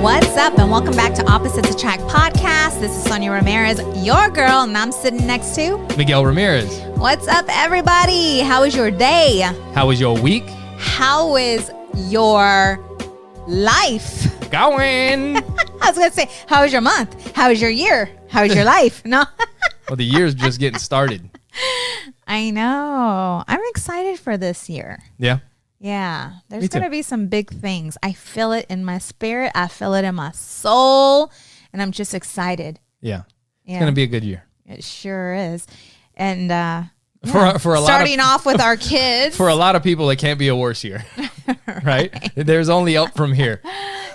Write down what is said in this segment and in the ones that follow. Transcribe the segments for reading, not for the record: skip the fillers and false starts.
What's up, and welcome back to Opposites Attract Podcast. This is Sonja Ramirez, your girl, and I'm sitting next to Miguel Ramirez. What's up, everybody? How was your day? How was your week? How is your life? Going. I was going to say, how was your month? How was your year? How was your life? No. Well, the year's just getting started. I know. I'm excited for this year. Yeah. Yeah, there's going to be some big things. I feel it in my spirit. I feel it in my soul. And I'm just excited. Yeah. It's going to be a good year. It sure is. And for a lot starting off with our kids. For a lot of people, it can't be a worse year. right? There's only up from here.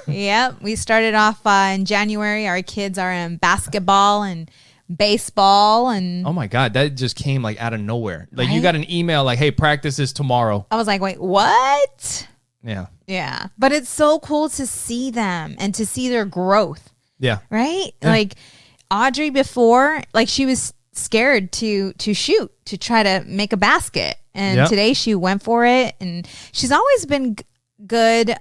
Yep. We started off in January. Our kids are in basketball and baseball and oh my god, that just came like out of nowhere. Like right? You got an email like, hey, practice is tomorrow. I was like, wait, what? Yeah, but it's so cool to see them and to see their growth. Right. Like Audrey before, like she was scared to shoot, to try to make a basket, and today she went for it, and she's always been good.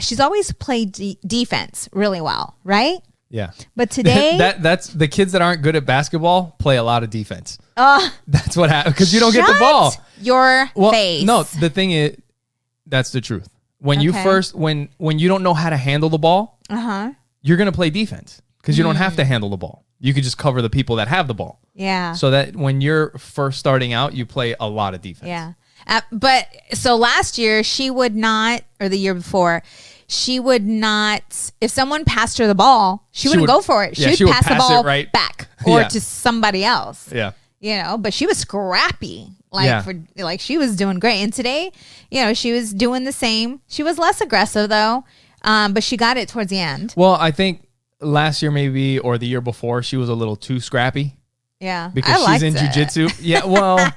She's always played defense really well, right? Yeah. But today that's the kids that aren't good at basketball play a lot of defense. That's what happens because you don't get the ball. Your face. No, the thing is, that's the truth. When you first when you don't know how to handle the ball, you're gonna play defense because you don't have to handle the ball. You could just cover the people that have the ball. Yeah. So that when you're first starting out, you play a lot of defense. Yeah. But so last year she would not, or the year before, she would not, if someone passed her the ball, she wouldn't go for it. She would pass the ball back or to somebody else. Yeah. You know, but she was scrappy. Like she was doing great. And today, you know, she was doing the same. She was less aggressive though. But she got it towards the end. Well, I think last year maybe, or the year before, she was a little too scrappy. Yeah. Because she's in jiu-jitsu. Yeah, well,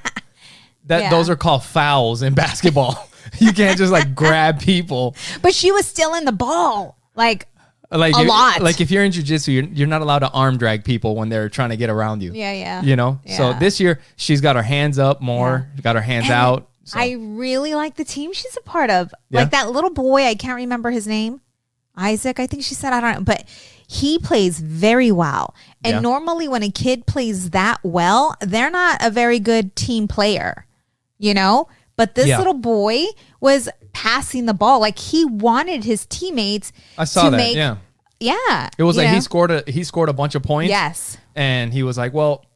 those are called fouls in basketball. You can't just like grab people. But she was still in the ball, like a lot. Like if you're in jiu-jitsu, you're not allowed to arm drag people when they're trying to get around you. Yeah. You know? Yeah. So this year, she's got her hands up more. Got her hands out. So. I really like the team she's a part of. Yeah. Like that little boy, I can't remember his name. Isaac, I think she said, I don't know. But he plays very well. And normally when a kid plays that well, they're not a very good team player, you know? But this little boy was passing the ball. Like he wanted his teammates to make. Yeah. It was like he scored a bunch of points. Yes. And he was like, well,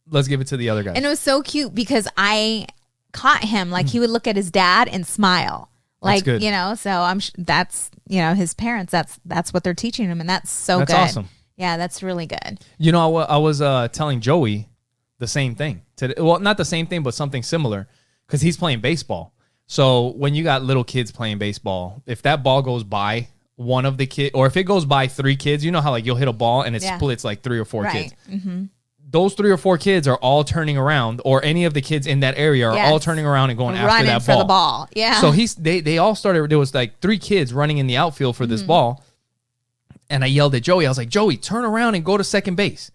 let's give it to the other guy. And it was so cute because I caught him. Like he would look at his dad and smile. Like, you know, so that's, you know, his parents, that's what they're teaching him. And that's good. That's awesome. Yeah, that's really good. You know, I was telling Joey the same thing today. Well, not the same thing, but something similar. Because he's playing baseball. So when you got little kids playing baseball, if that ball goes by one of the kids, or if it goes by 3 kids, you know how like you'll hit a ball and it splits like 3 or 4 kids. Mm-hmm. Those 3 or 4 kids are all turning around, or any of the kids in that area are all turning around and going after that ball. For the ball. Yeah. So they all started, there was like 3 kids running in the outfield for this ball. And I yelled at Joey. I was like, Joey, turn around and go to second base.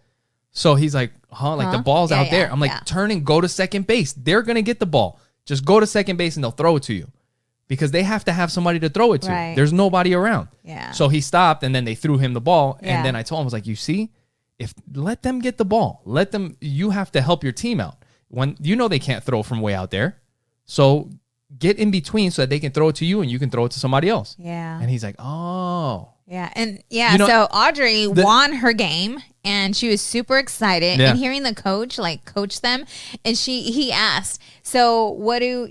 So he's like, like the ball's out there. I'm like, turn and go to second base. They're going to get the ball. Just go to second base and they'll throw it to you because they have to have somebody to throw it to. Right. There's nobody around. Yeah. So he stopped and then they threw him the ball. Yeah. And then I told him, I was like, you see, let them get the ball. You have to help your team out. When you know they can't throw from way out there. So get in between so that they can throw it to you and you can throw it to somebody else. Yeah. And he's like, oh. Yeah. And so Audrey won her game and she was super excited and hearing the coach coach them. And he asked, so what does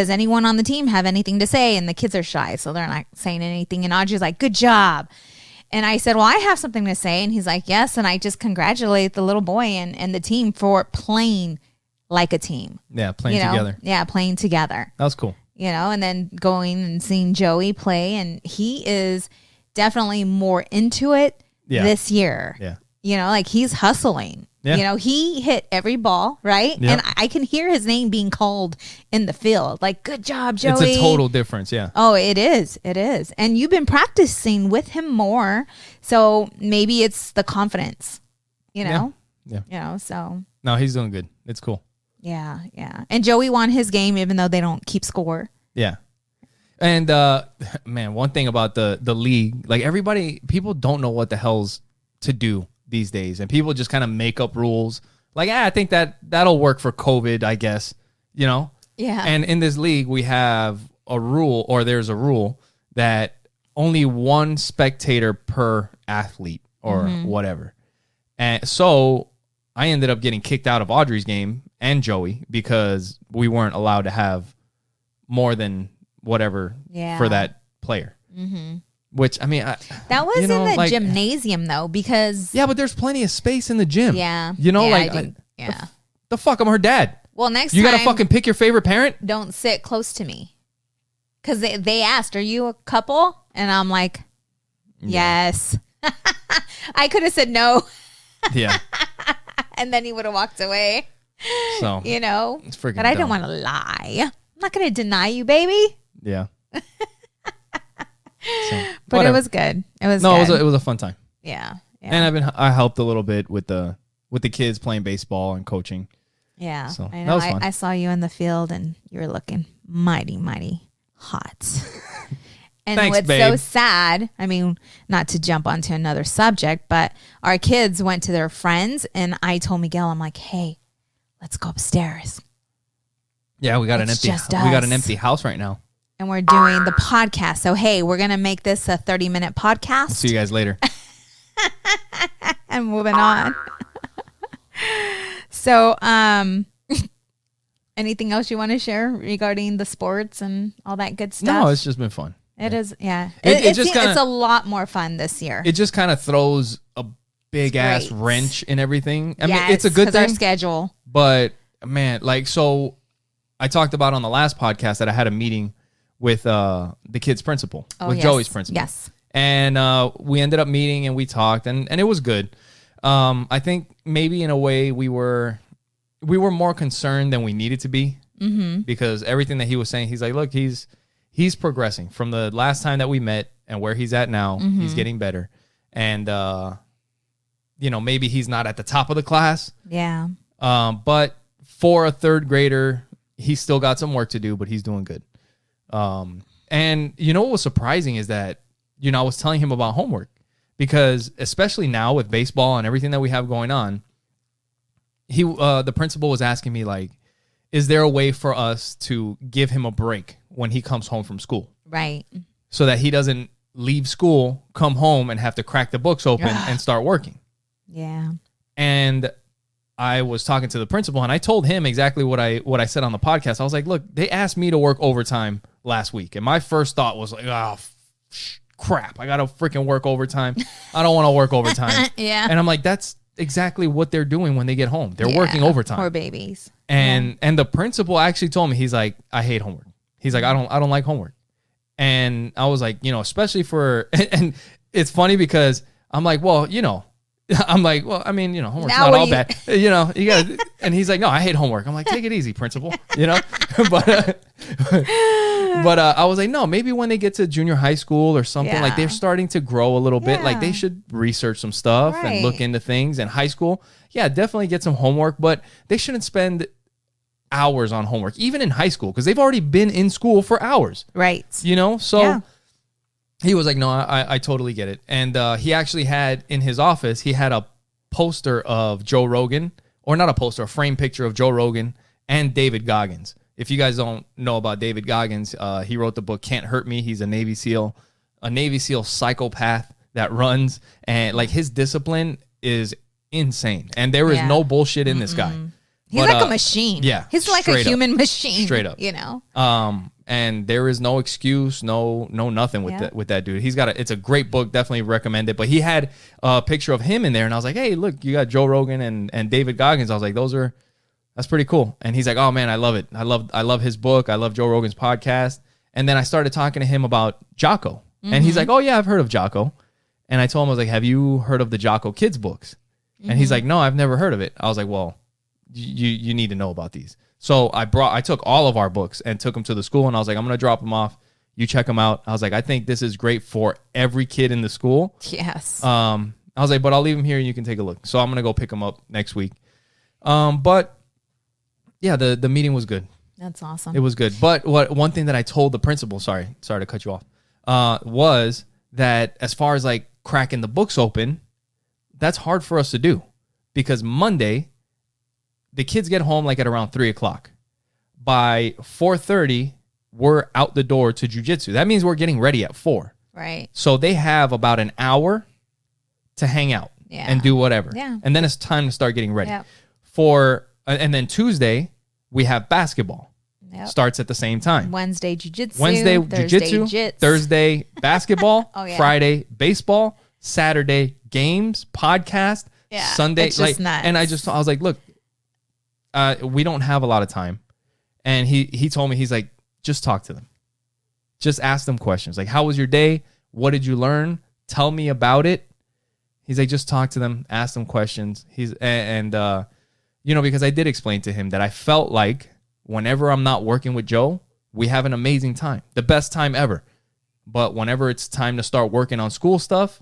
anyone on the team have anything to say? And the kids are shy, so they're not saying anything. And Audrey's like, good job. And I said, well, I have something to say. And he's like, yes. And I just congratulate the little boy and the team for playing like a team. Yeah. Playing together. Yeah. Playing together. That was cool. You know, and then going and seeing Joey play, and he is definitely more into it this year. Yeah. You know, like he's hustling. Yeah. You know, he hit every ball, right? Yep. And I can hear his name being called in the field. Like, good job, Joey. It's a total difference, yeah. Oh, it is. It is. And you've been practicing with him more. So maybe it's the confidence, you know? Yeah. You know, so. No, he's doing good. It's cool. Yeah, yeah. And Joey won his game even though they don't keep score. Yeah. And man, one thing about the league, like people don't know what the hell's to do these days, and people just kind of make up rules. Like, I think that'll work for COVID, I guess. Yeah. And in this league, we have there's a rule that only one spectator per athlete or whatever. And so I ended up getting kicked out of Audrey's game and Joey because we weren't allowed to have more than whatever for that player. Which, I mean, that was in the gymnasium though, because but there's plenty of space in the gym. Yeah. The fuck, I'm her dad. Well, next you time, gotta fucking pick your favorite parent. Don't sit close to me. Because they asked, "Are you a couple?" And I'm like, "Yes." I could have said no. Yeah. And then he would have walked away. So it's freaking. But I didn't want to lie. I'm not gonna deny you, baby. Yeah. But it was good. It was it was a fun time. Yeah. And I helped a little bit with the kids playing baseball and coaching. Yeah. So I know. that was fun. I saw you in the field and you were looking mighty, mighty hot. And thanks, what's babe. so sad, I mean, not to jump onto another subject, but our kids went to their friends and I told Miguel, I'm like, hey, let's go upstairs. Yeah, we got an empty house right now. And we're doing the podcast. So, hey, we're going to make this a 30-minute podcast. We'll see you guys later. And moving on. So, anything else you want to share regarding the sports and all that good stuff? No, it's just been fun. It is, yeah. It's a lot more fun this year. It just kind of throws a big ass wrench in everything. I mean, it's a good thing. Our schedule. But man, so I talked about on the last podcast that I had a meeting with the kid's principal, Joey's principal. Yes. And we ended up meeting and we talked and it was good. I think maybe in a way we were more concerned than we needed to be because everything that he was saying, he's like, look, he's progressing from the last time that we met and where he's at now. He's getting better. And, maybe he's not at the top of the class. Yeah. But for a third grader, he's still got some work to do, but he's doing good. And what was surprising is that, I was telling him about homework because especially now with baseball and everything that we have going on, the principal was asking me like, is there a way for us to give him a break when he comes home from school? Right. So that he doesn't leave school, come home and have to crack the books open and start working. Yeah. And I was talking to the principal and I told him exactly what I said on the podcast. I was like, look, they asked me to work overtime last week. And my first thought was like, crap, I got to freaking work overtime. I don't want to work overtime. Yeah. And I'm like, that's exactly what they're doing when they get home. They're working overtime. Poor babies. And the principal actually told me, he's like, I hate homework. He's like, I don't like homework. And I was like, especially and it's funny because I'm like, well, I'm like, well, I mean, homework's not all bad. You got to, and he's like, no, I hate homework. I'm like, take it easy, principal, but I was like, no, maybe when they get to junior high school or something, like they're starting to grow a little bit. Like they should research some stuff and look into things. And high school, definitely get some homework, but they shouldn't spend hours on homework, even in high school, because they've already been in school for hours. Right. So he was like, no, I totally get it. And he actually had in his office, he had a poster of Joe Rogan, or not a poster, a frame picture of Joe Rogan and David Goggins. If you guys don't know about David Goggins, he wrote the book Can't Hurt Me. He's a Navy SEAL psychopath that runs, and like his discipline is insane. And there is no bullshit in this guy. He's like a machine. Yeah. He's like a human machine. Straight up. And there is no excuse, no nothing with that dude. It's a great book, definitely recommend it. But he had a picture of him in there, and I was like, hey, look, you got Joe Rogan and David Goggins. I was like, that's pretty cool. And he's like, oh man, I love it. I love his book. I love Joe Rogan's podcast. And then I started talking to him about Jocko. And he's like, oh yeah, I've heard of Jocko. And I told him, I was like, have you heard of the Jocko kids books? And he's like, no, I've never heard of it. I was like, well, you need to know about these. So I took all of our books and took them to the school, and I was like, I'm going to drop them off. You check them out. I was like, I think this is great for every kid in the school. Yes. I was like, but I'll leave them here and you can take a look. So I'm going to go pick them up next week. But yeah, the meeting was good. That's awesome. It was good. But one thing that I told the principal, sorry to cut you off, was that as far as like cracking the books open, that's hard for us to do because Monday, the kids get home like at around 3:00. By 4:30, we're out the door to jiu-jitsu. That means we're getting ready at 4. Right. So they have about an hour to hang out and do whatever. Yeah. And then it's time to start getting ready. Yep. And then Tuesday, we have basketball. Yep. Starts at the same time. Wednesday jiu-jitsu. Thursday jiu-jitsu. Thursday basketball. Oh, yeah. Friday baseball. Saturday games, podcast. Yeah, Sunday. it's just nuts. And I was like, look, we don't have a lot of time. And he told me, he's like, just talk to them. Just ask them questions. Like, how was your day? What did you learn? Tell me about it. He's like, just talk to them, ask them questions. Because I did explain to him that I felt like whenever I'm not working with Joe, we have an amazing time, the best time ever. But whenever it's time to start working on school stuff,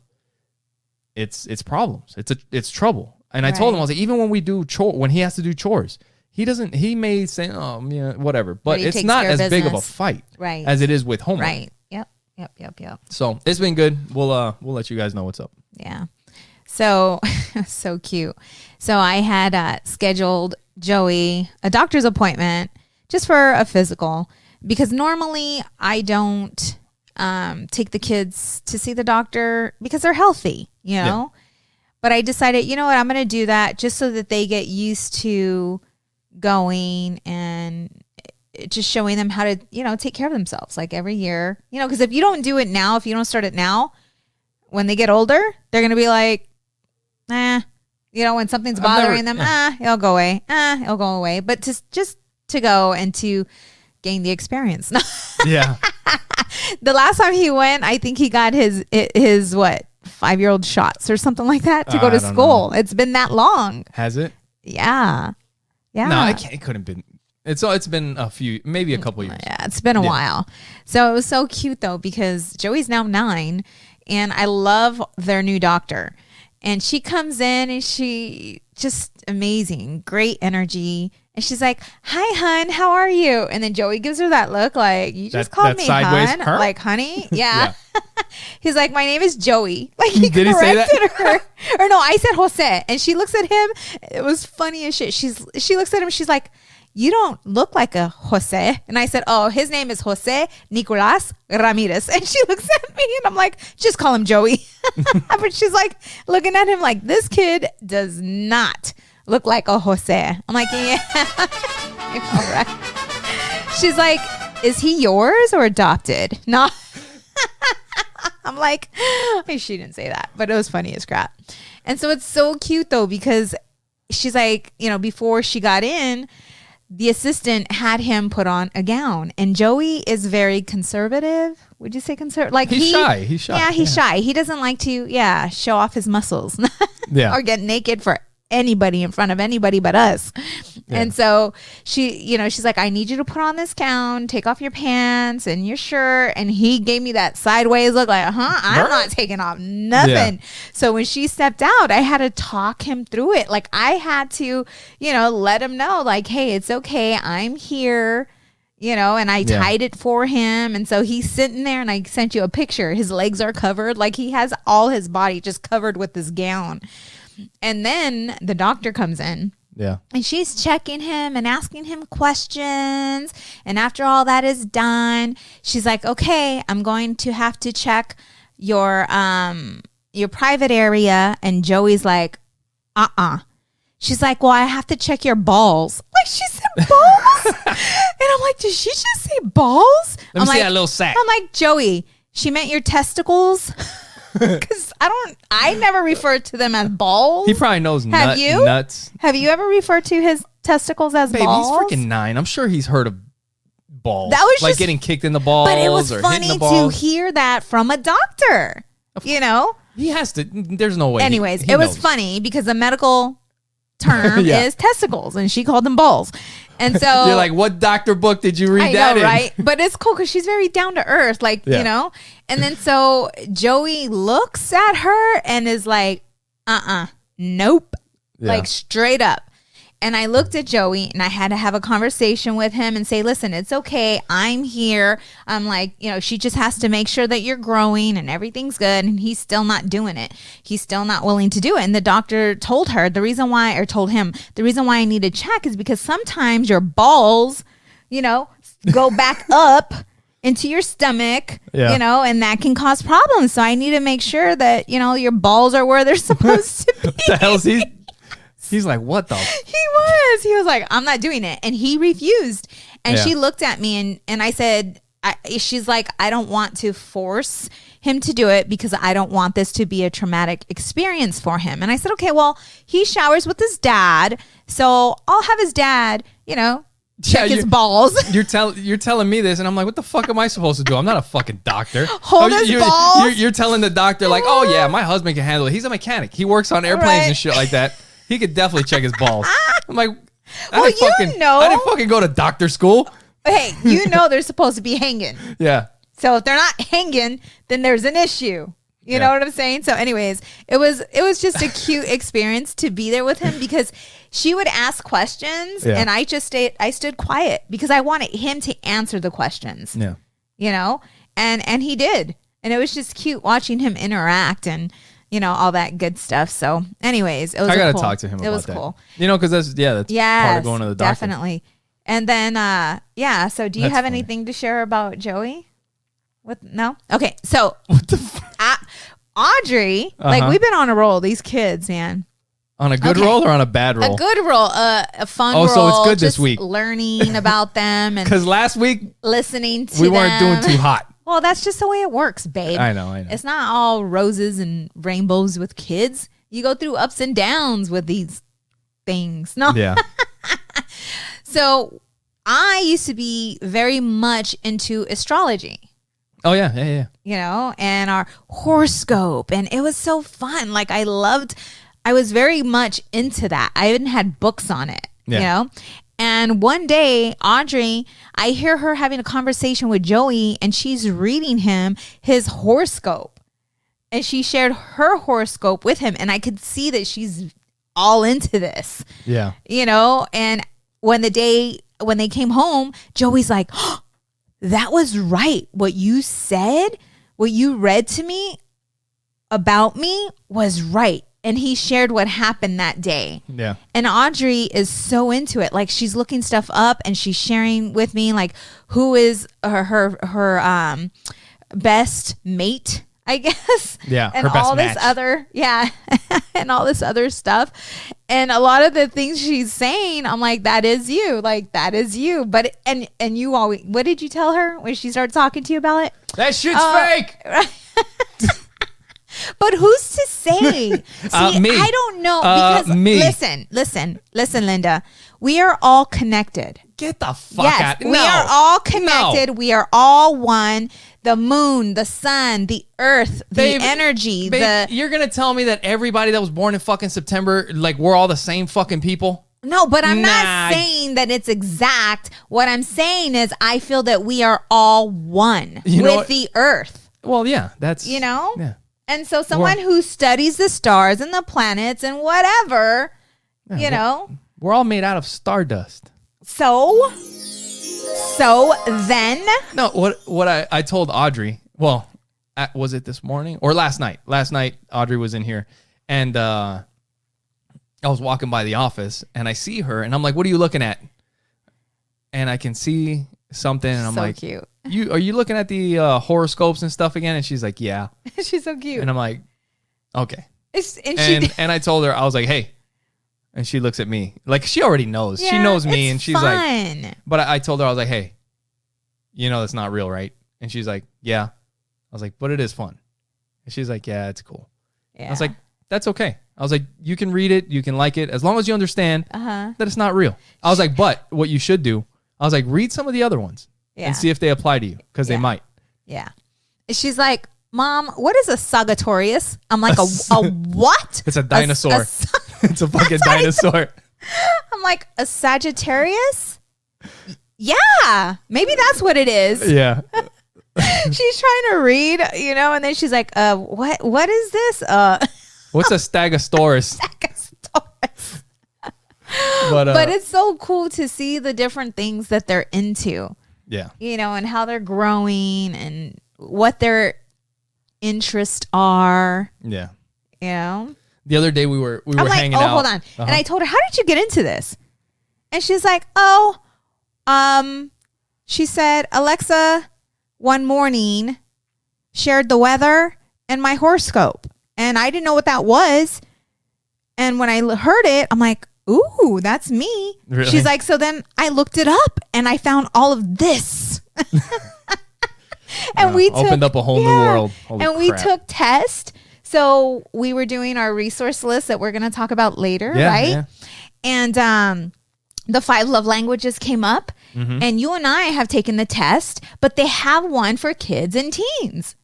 it's problems. It's trouble. And I told him, I was like, even when we do when he has to do chores, he may say, oh, yeah, whatever. But it's not as big of a fight as it is with homework. Right. Yep. So it's been good. We'll let you guys know what's up. Yeah. So, so cute. So I had scheduled Joey a doctor's appointment just for a physical because normally I don't take the kids to see the doctor because they're healthy, you know? Yeah. But I decided, you know what, I'm going to do that just so that they get used to going and just showing them how to, take care of themselves like every year, because if you don't do it now, if you don't start it now, when they get older, they're going to be like, when something's bothering them, it'll go away. But just to go and to gain the experience. Yeah. The last time he went, I think he got his 5-year-old shots or something like that to go to school. It's been that long. Has it? Yeah. No, it couldn't have been. It's been maybe a couple years. Yeah, it's been a while. So it was so cute though because Joey's now 9, and I love their new doctor. And she comes in and she just amazing, great energy. And she's like, "Hi, hun, how are you?" And then Joey gives her that look like, "You just called me hun, like honey." Yeah. He's like, "My name is Joey." Like he Did corrected her. Or no, I said Jose. And she looks at him. It was funny as shit. She looks at him. She's like, "You don't look like a Jose." And I said, "Oh, his name is Jose Nicolas Ramirez." And she looks at me and I'm like, "Just call him Joey." But she's like looking at him like, this kid does not look like a Jose. I'm like, yeah. All right. She's like, "Is he yours or adopted?" No. I'm like, she didn't say that, but it was funny as crap. And so it's so cute though, because she's like, before she got in, the assistant had him put on a gown, and Joey is very conservative. Would you say conservative? Like he's shy. Yeah, he's shy. He doesn't like to, show off his muscles or get naked for anybody in front of anybody but us. Yeah. And so she's like, "I need you to put on this gown, take off your pants and your shirt." And he gave me that sideways look like, I'm not taking off nothing. Yeah. So when she stepped out, I had to talk him through it. Like I had to, let him know like, "Hey, it's okay. I'm here." And I tied it for him. And so he's sitting there, and I sent you a picture. His legs are covered. Like he has all his body just covered with this gown. And then the doctor comes in. Yeah. And she's checking him and asking him questions. And after all that is done, she's like, "Okay, I'm going to have to check your private area." And Joey's like, She's like, "Well, I have to check your balls." Like she said balls? And I'm like, "Did she just say balls?" Let me see that little sack. I'm like, "Joey, she meant your testicles." Because I never referred to them as balls. He probably knows nuts. Have you ever referred to his testicles as balls? He's freaking 9. I'm sure he's heard of balls. That was like getting kicked in the balls. But it was funny to hear that from a doctor. He has to. There's no way. Anyways, it was funny because the medical term is testicles, and she called them balls. And so you're like, what doctor book did you read that in? Right? But it's cool because she's very down to earth, like, And then so Joey looks at her and is like, nope. Yeah. Like straight up. And I looked at Joey and I had to have a conversation with him and say, listen, it's okay. I'm here. I'm like, she just has to make sure that you're growing and everything's good. And he's still not doing it. He's still not willing to do it. And the doctor told him the reason why I need to check is because sometimes your balls, go back up into your stomach, and that can cause problems. So I need to make sure that, your balls are where they're supposed to be. What the hell is he? He's like, what the? He was like, I'm not doing it. And he refused. And she looked at me and I said, she's like, I don't want to force him to do it because I don't want this to be a traumatic experience for him. And I said, okay, well, he showers with his dad. So I'll have his dad, check his balls. You're telling me this, and I'm like, what the fuck am I supposed to do? I'm not a fucking doctor. Hold his balls. You're telling the doctor, like, oh yeah, my husband can handle it. He's a mechanic. He works on airplanes and shit like that. He could definitely check his balls. I'm like, I didn't fucking go to doctor school. Hey, they're supposed to be hanging. Yeah. So if they're not hanging, then there's an issue. You know what I'm saying? So anyways, it was just a cute experience to be there with him because she would ask questions and I stood quiet because I wanted him to answer the questions. Yeah. And he did. And it was just cute watching him interact and all that good stuff. So anyways, it was I got to talk to him about that. It was cool. Because that's part of going to the doctor. Definitely. And then so do you have anything to share about Joey? No? Okay. So what the Audrey, like we've been on a roll, these kids, man. On a good roll or on a bad roll? A good roll, a fun roll. Oh, so it's good this week. Learning about them. Because last week, listening to we weren't doing too hot. Well, that's just the way it works, babe. I know. It's not all roses and rainbows with kids. You go through ups and downs with these things. No. Yeah. So I used to be very much into astrology. Oh, yeah. And our horoscope. And it was so fun. Like I was very much into that. I even had books on it, And one day, Audrey, I hear her having a conversation with Joey and she's reading him his horoscope. And she shared her horoscope with him. And I could see that she's all into this. Yeah. And when they came home, Joey's like, oh, that was right. What you said, what you read to me about me was right. And he shared what happened that day. Yeah. And Audrey is so into it. Like she's looking stuff up and she's sharing with me like who is her best mate, I guess. Yeah. And her best all match. this other, and all this other stuff. And a lot of the things she's saying, I'm like, that is you. Like, that is you. But, and you always, what did you tell her when she started talking to you about it? That shit's fake. But who's to say? See, me. I don't know. Because me. Listen, Linda. We are all connected. Get the fuck out. We are all connected. No. We are all one. The moon, the sun, the earth, the energy. You're going to tell me that everybody that was born in fucking September, like we're all the same fucking people? No, but I'm not saying that it's exact. What I'm saying is I feel that we are all one with the earth. Well, yeah. That's... Yeah. And so someone who studies the stars and the planets and whatever, We're all made out of stardust. So then? No, what I told Audrey, well, was it this morning or last night? Last night, Audrey was in here and I was walking by the office and I see her and I'm like, what are you looking at? And I can see something and I'm so like, cute. Are you looking at the horoscopes and stuff again? And she's like, yeah. She's so cute. And I'm like, okay. And I told her, I was like, hey. And she looks at me like she already knows. Yeah, she knows me and she's fun. Like, but I told her, I was like, hey, that's not real, right? And she's like, yeah. I was like, but it is fun. And she's like, yeah, it's cool. Yeah. I was like, that's okay. I was like, you can read it. You can like it as long as you understand that it's not real. I was like, but what you should do, I was like, read some of the other ones. And see if they apply to you because they might. Yeah. She's like, Mom, what is a Sagittarius? I'm like, a what? It's a dinosaur. It's a fucking dinosaur. I'm like, a Sagittarius? Yeah. Maybe that's what it is. Yeah. She's trying to read, and then she's like, what is this? What's a Stegosaurus? Stegosaurus. But it's so cool to see the different things that they're into. Yeah. And how they're growing and what their interests are. Yeah. The other day we were hanging out. Hold on. And I told her, how did you get into this? And she's like, she said, Alexa one morning shared the weather and my horoscope. And I didn't know what that was. And when I heard it, I'm like, ooh, that's me. Really? She's like, so then I looked it up and I found all of this. And we opened up a whole new world. Holy crap. We took tests. So we were doing our resource list that we're going to talk about later, right? Yeah. And the 5 love languages came up. Mm-hmm. And you and I have taken the test, but they have one for kids and teens.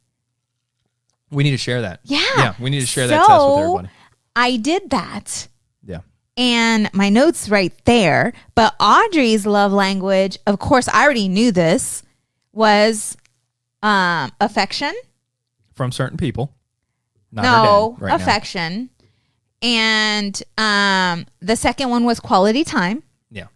We need to share that. Yeah. Yeah, we need to share that test with everybody. I did that. Yeah. And my notes right there. But Audrey's love language, of course, I already knew this, was affection. From certain people. Not affection. Now. And the second one was quality time. Yeah.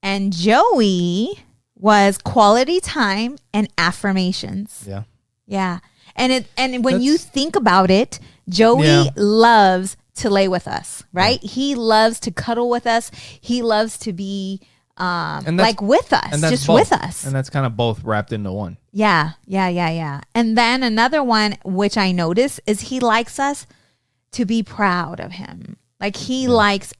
And Joey was quality time and affirmations. Yeah. Yeah. And when you think about it, Joey loves to lay with us, right? Yeah. He loves to cuddle with us. He loves to be like with us, just both. with us. And that's kind of both wrapped into one. Yeah. And then another one, which I noticed, is he likes us to be proud of him. Like he likes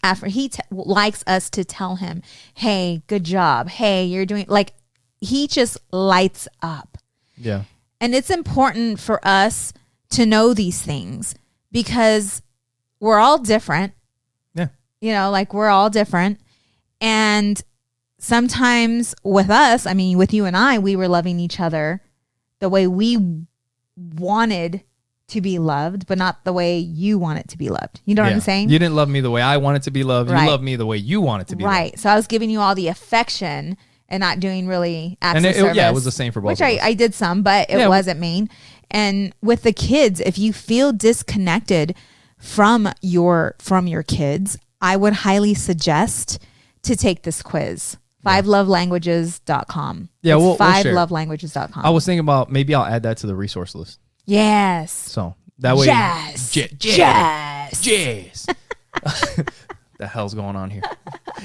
likes us to tell him, hey, good job. Hey, you're doing, like, he just lights up. Yeah. And it's important for us to know these things because we're all different. Yeah. Like we're all different. And sometimes with us, I mean, with you and I, we were loving each other the way we wanted to be loved, but not the way you want it to be loved. You know what I'm saying? You didn't love me the way I wanted to be loved. Right. You loved me the way you wanted to be loved. Right. So I was giving you all the affection and not doing really acts of service. Yeah, it was the same for both which of us. I did some, but it wasn't mean. And with the kids, if you feel disconnected from your kids, I would highly suggest to take this quiz. 5lovelanguages.com. Yeah, we'll share. 5lovelanguages.com. I was thinking about maybe I'll add that to the resource list. Yes. So that way. Yes. Yes. The hell's going on here?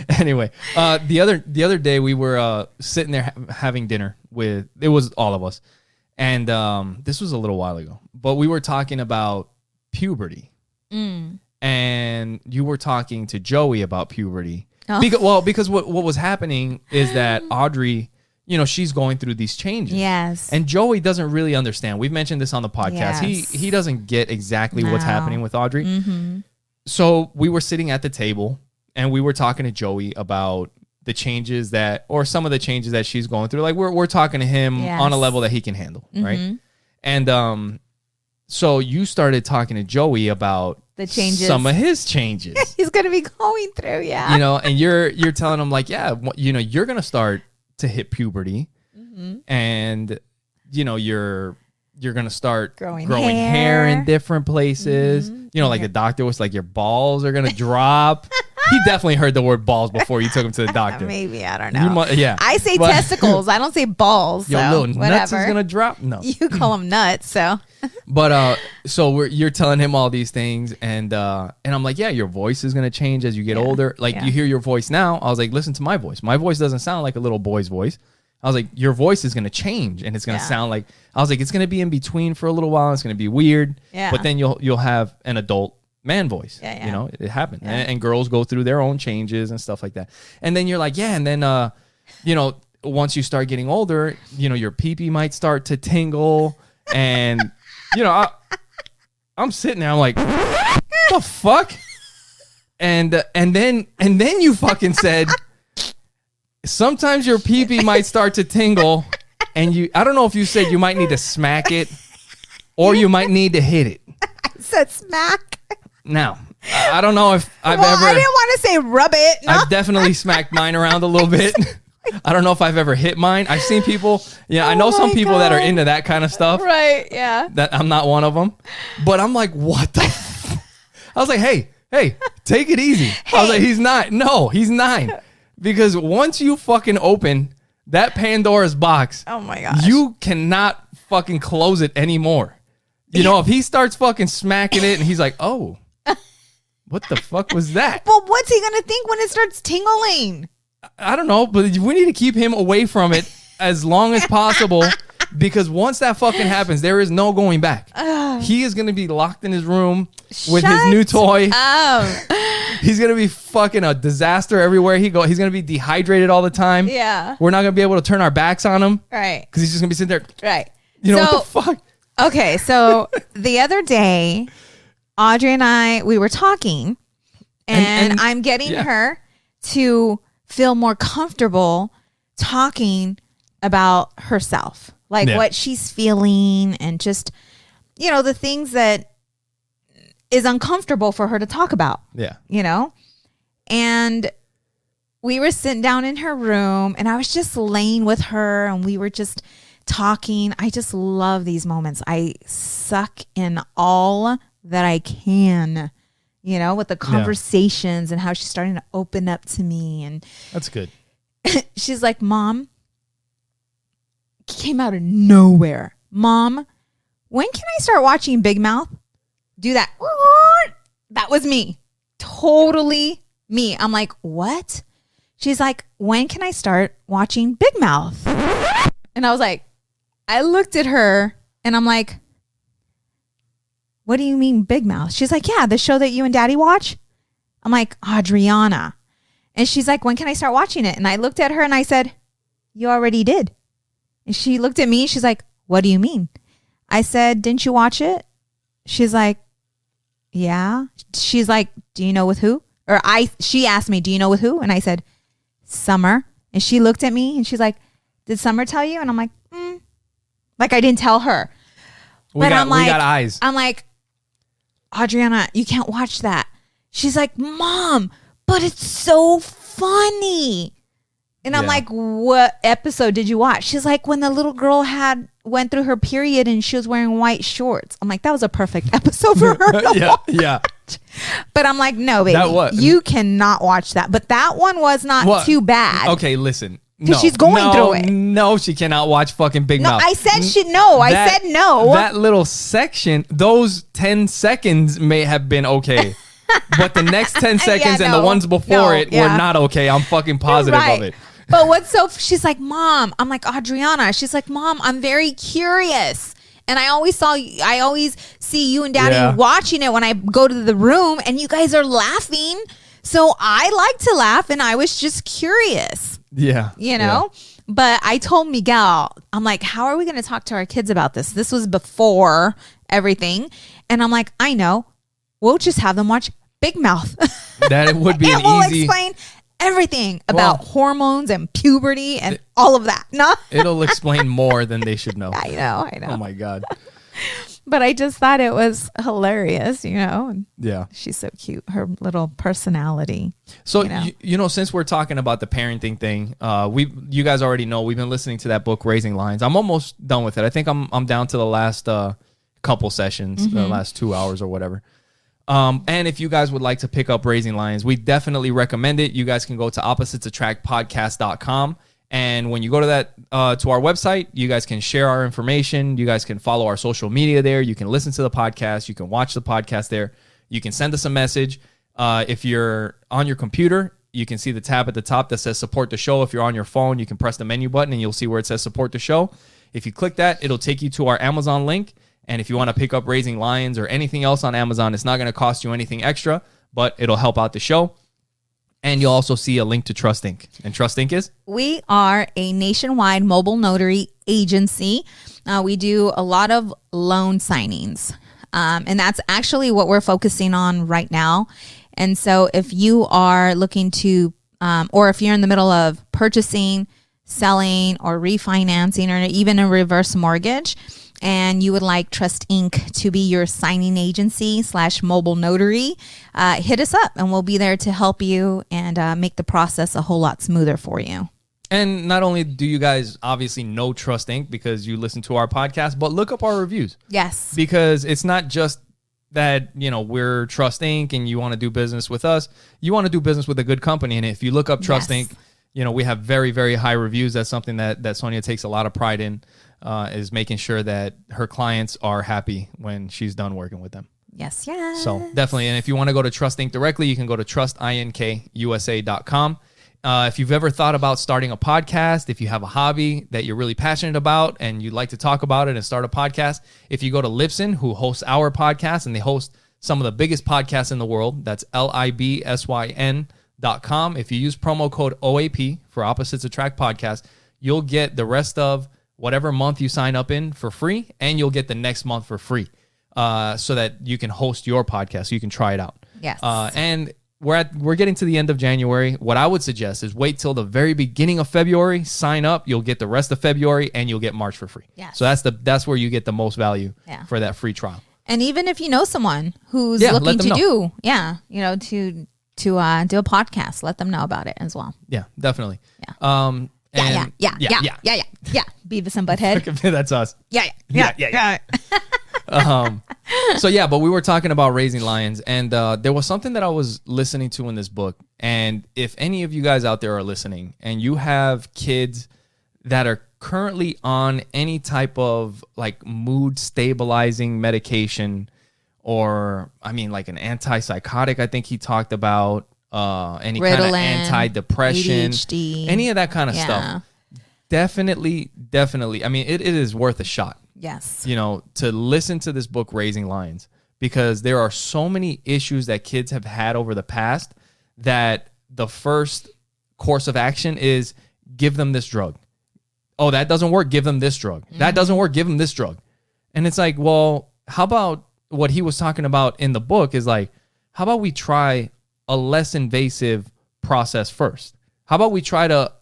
Anyway, the other day we were sitting there having dinner with, it was all of us, and this was a little while ago, but we were talking about puberty, and you were talking to Joey about puberty. Because what was happening is that Audrey, she's going through these changes. Yes. And Joey doesn't really understand. We've mentioned this on the podcast. Yes. He doesn't get exactly what's happening with Audrey. Mm-hmm. So we were sitting at the table and we were talking to Joey about the changes or some of the changes that she's going through. Like we're talking to him on a level that he can handle, right? And so you started talking to Joey about the changes, some of his changes. He's going to be going through, and you're telling him like, you're going to start to hit puberty, and you're going to start growing hair in different places. Like the doctor was like, your balls are going to drop. He definitely heard the word balls before you took him to the doctor. Maybe, I don't know. I say But- testicles. I don't say balls. Your So little whatever. nuts is going to drop? No. You call them nuts, so. But so you're telling him all these things, and I'm like, yeah, your voice is gonna change as you get older. Like you hear your voice now. I was like, listen to my voice. My voice doesn't sound like a little boy's voice. I was like, your voice is gonna change, and it's gonna sound like. I was like, it's gonna be in between for a little while. It's gonna be weird. Yeah. But then you'll have an adult man voice. Yeah. It happens, and girls go through their own changes and stuff like that. And then you're like, and then once you start getting older, your pee-pee might start to tingle, and. I'm sitting there. I'm like, what the fuck? And then you fucking said, sometimes your pee-pee might start to tingle, and I don't know if you said you might need to smack it, or you might need to hit it. I said smack. Now, I don't know if I've ever. I didn't want to say rub it. No. I've definitely smacked mine around a little bit. I don't know if I've ever hit mine. I've seen people. I know some people that are into that kind of stuff. Right, yeah. That I'm not one of them. But I'm like, what the? I was like, hey, hey, take it easy. I was like, he's not. No, he's 9. Because once you fucking open that Pandora's box, oh my gosh, you cannot fucking close it anymore. You know, if he starts fucking smacking it and he's like, oh, what the fuck was that? But what's he going to think when it starts tingling? I don't know, but we need to keep him away from it as long as possible. Because once that fucking happens, there is no going back. He is going to be locked in his room with his new toy. He's going to be fucking a disaster everywhere he goes. He's going to be dehydrated all the time. Yeah. We're not going to be able to turn our backs on him. Right. Because he's just going to be sitting there. Right. You know, what the fuck? Okay, so the other day, Audrey and I, we were talking, and I'm getting her to feel more comfortable talking about herself. Like what she's feeling and just, you know, the things that is uncomfortable for her to talk about. Yeah. You know? And we were sitting down in her room and I was just laying with her and we were just talking. I just love these moments. I suck in all that I can, you know, with the conversations and how she's starting to open up to me. And that's good. She's like, Mom, came out of nowhere. Mom, when can I start watching Big Mouth? Do that. That was me. Totally me. I'm like, what? She's like, when can I start watching Big Mouth? And I was like, I looked at her and I'm like, what do you mean Big Mouth? She's like, yeah, the show that you and Daddy watch. I'm like, Adriana. And she's like, when can I start watching it? And I looked at her and I said, you already did. And she looked at me and she's like, what do you mean? I said, didn't you watch it? She's like, yeah. She's like, do you know with who? She asked me, do you know with who? And I said, Summer. And she looked at me and she's like, did Summer tell you? And I'm like, like I didn't tell her. We got eyes. I'm like, Adriana, you can't watch that. She's like, Mom, but it's so funny. And I'm like, what episode did you watch? She's like, when the little girl went through her period and she was wearing white shorts. I'm like, that was a perfect episode for her to watch. But I'm like, no, baby, you cannot watch that. But that one was not too bad. Okay, listen. Because she's going through it. No, she cannot watch fucking Big Mouth. I said I said no. That little section, those 10 seconds may have been okay. But the next 10 seconds and the ones before were not okay. I'm fucking positive of it. But she's like, Mom, I'm like, Adriana. She's like, Mom, I'm very curious. And I always see you and Daddy watching it when I go to the room and you guys are laughing. So I like to laugh and I was just curious. Yeah. You know? Yeah. But I told Miguel, I'm like, how are we going to talk to our kids about this? This was before everything. And I'm like, I know. We'll just have them watch Big Mouth. That would be it will explain everything about hormones and puberty and all of that. No, it'll explain more than they should know. I know. Oh my God. But I just thought it was hilarious, you know. And yeah, she's so cute. Her little personality. So you know, since we're talking about the parenting thing, you guys already know we've been listening to that book, Raising Lions. I'm almost done with it. I think I'm down to the last couple sessions, the last 2 hours or whatever. And if you guys would like to pick up Raising Lions, we definitely recommend it. You guys can go to oppositesattractpodcast.com. And when you go to that, to our website, you guys can share our information. You guys can follow our social media there. You can listen to the podcast. You can watch the podcast there. You can send us a message. If you're on your computer, you can see the tab at the top that says support the show. If you're on your phone, you can press the menu button and you'll see where it says support the show. If you click that, it'll take you to our Amazon link. And if you want to pick up Raising Lions or anything else on Amazon, it's not going to cost you anything extra, but it'll help out the show. And you'll also see a link to Trust Inc. And Trust Inc. is? We are a nationwide mobile notary agency. We do a lot of loan signings. And that's actually what we're focusing on right now. And so if you are looking to, or if you're in the middle of purchasing, selling, or refinancing, or even a reverse mortgage, and you would like Trust Inc. to be your signing agency / mobile notary, hit us up and we'll be there to help you and make the process a whole lot smoother for you. And not only do you guys obviously know Trust Inc. because you listen to our podcast, but look up our reviews. Yes. Because it's not just that, we're Trust Inc. and you want to do business with us, you want to do business with a good company. And if you look up Trust Inc., we have very, very high reviews. That's something that Sonja takes a lot of pride in, is making sure that her clients are happy when she's done working with them. Yes. So definitely. And if you want to go to Trust Inc. directly, you can go to trustinkusa.com. If you've ever thought about starting a podcast, if you have a hobby that you're really passionate about and you'd like to talk about it and start a podcast, if you go to Libsyn, who hosts our podcast, and they host some of the biggest podcasts in the world, that's libsyn.com. If you use promo code OAP for Opposites Attract Podcast, you'll get the rest of whatever month you sign up in for free, and you'll get the next month for free, so that you can host your podcast, so you can try it out. Yes. And we're getting to the end of January. What I would suggest is wait till the very beginning of February, sign up. You'll get the rest of February, and you'll get March for free. Yes. So that's where you get the most value for that free trial. And even if you know someone who's looking to do a podcast, let them know about it as well. Yeah, definitely. Yeah. Beavis and Butthead. That's us. Yeah. So yeah, but we were talking about raising lions, and there was something that I was listening to in this book. And if any of you guys out there are listening and you have kids that are currently on any type of like mood stabilizing medication, or like an antipsychotic, I think he talked about, any kind of antidepressant, ADHD, any of that kind of stuff. Definitely. It is worth a shot. Yes. To listen to this book, Raising Lions, because there are so many issues that kids have had over the past that the first course of action is give them this drug. Oh, that doesn't work. Give them this drug. That doesn't work. Give them this drug. And it's like, well, how about what he was talking about in the book is like, how about we try a less invasive process first? How about we try to,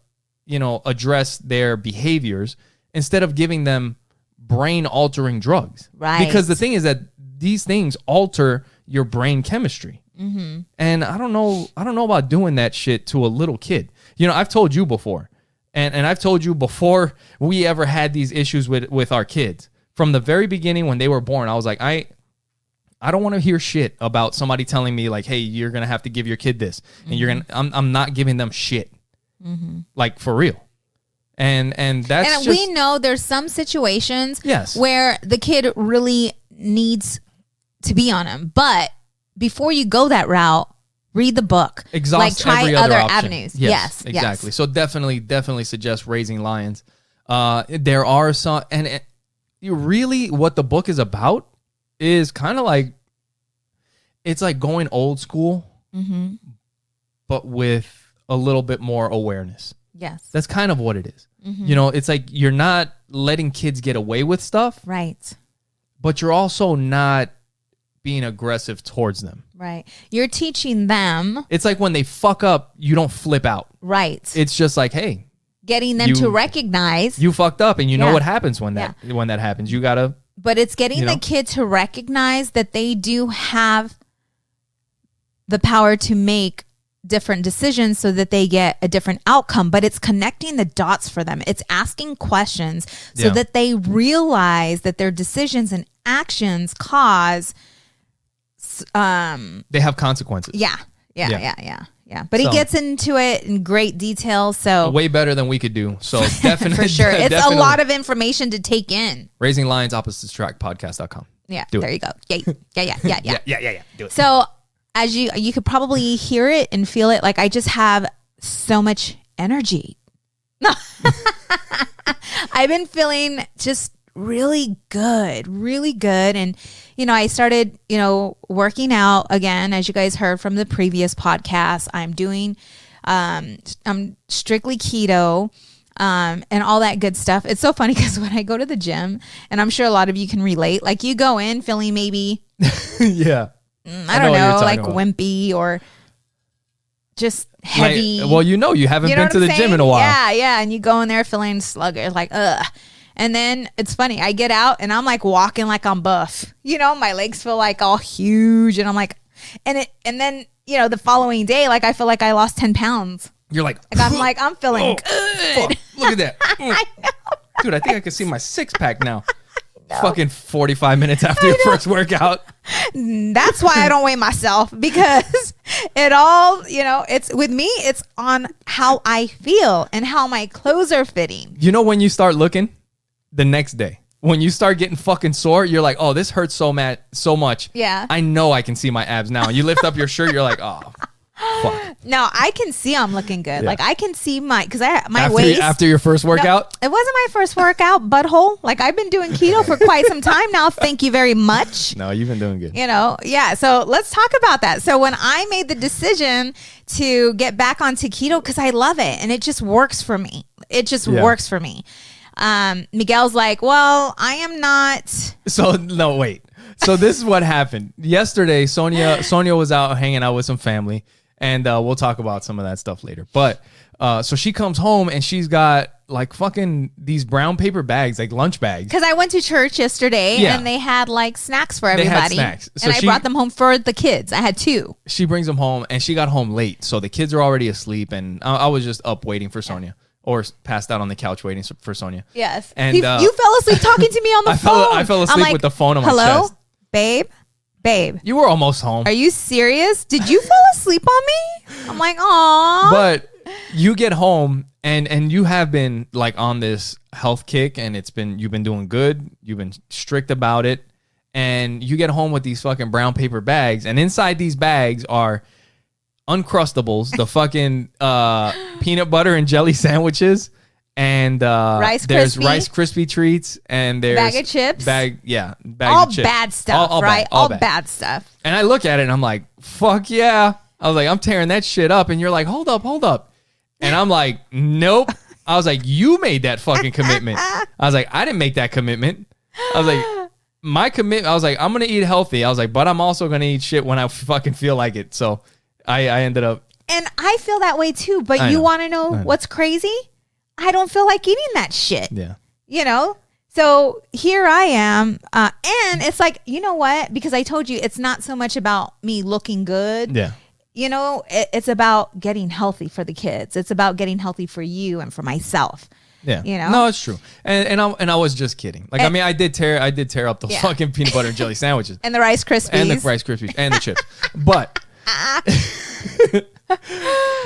address their behaviors instead of giving them brain altering drugs? Right. Because the thing is that these things alter your brain chemistry. Mm-hmm. And I don't know about doing that shit to a little kid. I've told you before, and I've told you before we ever had these issues with our kids. From the very beginning when they were born, I was like, I don't want to hear shit about somebody telling me like, hey, you're going to have to give your kid this. And I'm not giving them shit. Mm-hmm. Like for real. And that's we know there's some situations where the kid really needs to be on him. But before you go that route, read the book. Exhaust try every other option. avenues. Yes, exactly. So definitely suggest Raising Lions. There are some, and really what the book is about is kind of like, it's like going old school, but with a little bit more awareness. Yes. That's kind of what it is. It's like you're not letting kids get away with stuff. Right. But you're also not being aggressive towards them. Right. You're teaching them. It's like when they fuck up, you don't flip out. Right. It's just like, hey. Getting them to recognize. You fucked up, and you know what happens when that happens. You got to. But it's getting the kid to recognize that they do have the power to make different decisions so that they get a different outcome, but it's connecting the dots for them. It's asking questions so that they realize that their decisions and actions cause they have consequences. Yeah. But he gets into it in great detail, so way better than we could do. So definitely for sure. It's a lot of information to take in. Raising Lions, Opposites Attract Podcast.com. Yeah, do there you go. Yeah. Do it. So as you could probably hear it and feel it, like I just have so much energy. I've been feeling just really good. And, I started, working out again, as you guys heard from the previous podcast. I'm doing, I'm strictly keto, and all that good stuff. It's so funny because when I go to the gym, and I'm sure a lot of you can relate, like you go in feeling maybe, I don't know, like wimpy or just heavy. Like, you haven't been to the gym in a while. Yeah. And you go in there feeling sluggish, like, ugh. And then it's funny. I get out and I'm like walking like I'm buff. My legs feel like all huge. And I'm like, and then, the following day, like I feel like I lost 10 pounds. You're like I'm feeling good. Look at that. I know. Dude, I think I can see my 6-pack now. Fucking 45 minutes after your first workout. That's why I don't weigh myself, because it all, it's with me, it's on how I feel and how my clothes are fitting. You know, when you start looking the next day, when you start getting fucking sore, you're like, oh, this hurts so much. Yeah. I know I can see my abs now. And you lift up your shirt, you're like, oh, fuck. No, I can see I'm looking good. Yeah. Like I can see my waist. After your first workout? No, it wasn't my first workout, butthole. Like I've been doing keto for quite some time now. Thank you very much. No, you've been doing good. Yeah. So let's talk about that. So when I made the decision to get back onto keto, because I love it and it just works for me. It just works for me. Miguel's like, well, I am not. So no, wait. So this is what happened yesterday. Sonja was out hanging out with some family, and we'll talk about some of that stuff later. But so she comes home and she's got like fucking these brown paper bags, like lunch bags. Because I went to church yesterday and they had like snacks for everybody. They had snacks. So I brought them home for the kids. I had 2. She brings them home and she got home late, so the kids are already asleep, and I was just up waiting for Sonja. Or passed out on the couch waiting for Sonja. Yes. And you fell asleep talking to me on the phone. I fell asleep with the phone on my chest. Babe. You were almost home. Are you serious? Did you fall asleep on me? I'm like, aw. But you get home and you have been like on this health kick, and you've been doing good. You've been strict about it. And you get home with these fucking brown paper bags, and inside these bags are Uncrustables, the fucking peanut butter and jelly sandwiches, and there's Rice Krispie treats, and there's bag of chips, bags all of chips. Bad stuff, all right? All bad stuff. And I look at it and I'm like, fuck yeah. I was like, I'm tearing that shit up. And you're like, hold up. And I'm like, nope. I was like, you made that fucking commitment. I was like, I didn't make that commitment. I was like, my commitment, I was like, I'm going to eat healthy. I was like, but I'm also going to eat shit when I fucking feel like it. So I ended up. And I feel that way too. But you want to know what's crazy? I don't feel like eating that shit. Yeah. So here I am. And it's like, you know what? Because I told you it's not so much about me looking good. Yeah. It's about getting healthy for the kids. It's about getting healthy for you and for myself. Yeah. No, it's true. And I was just kidding. Like, I mean, I did tear up the fucking peanut butter and jelly sandwiches. And the Rice Krispies. And the Rice Krispies. And the chips. But.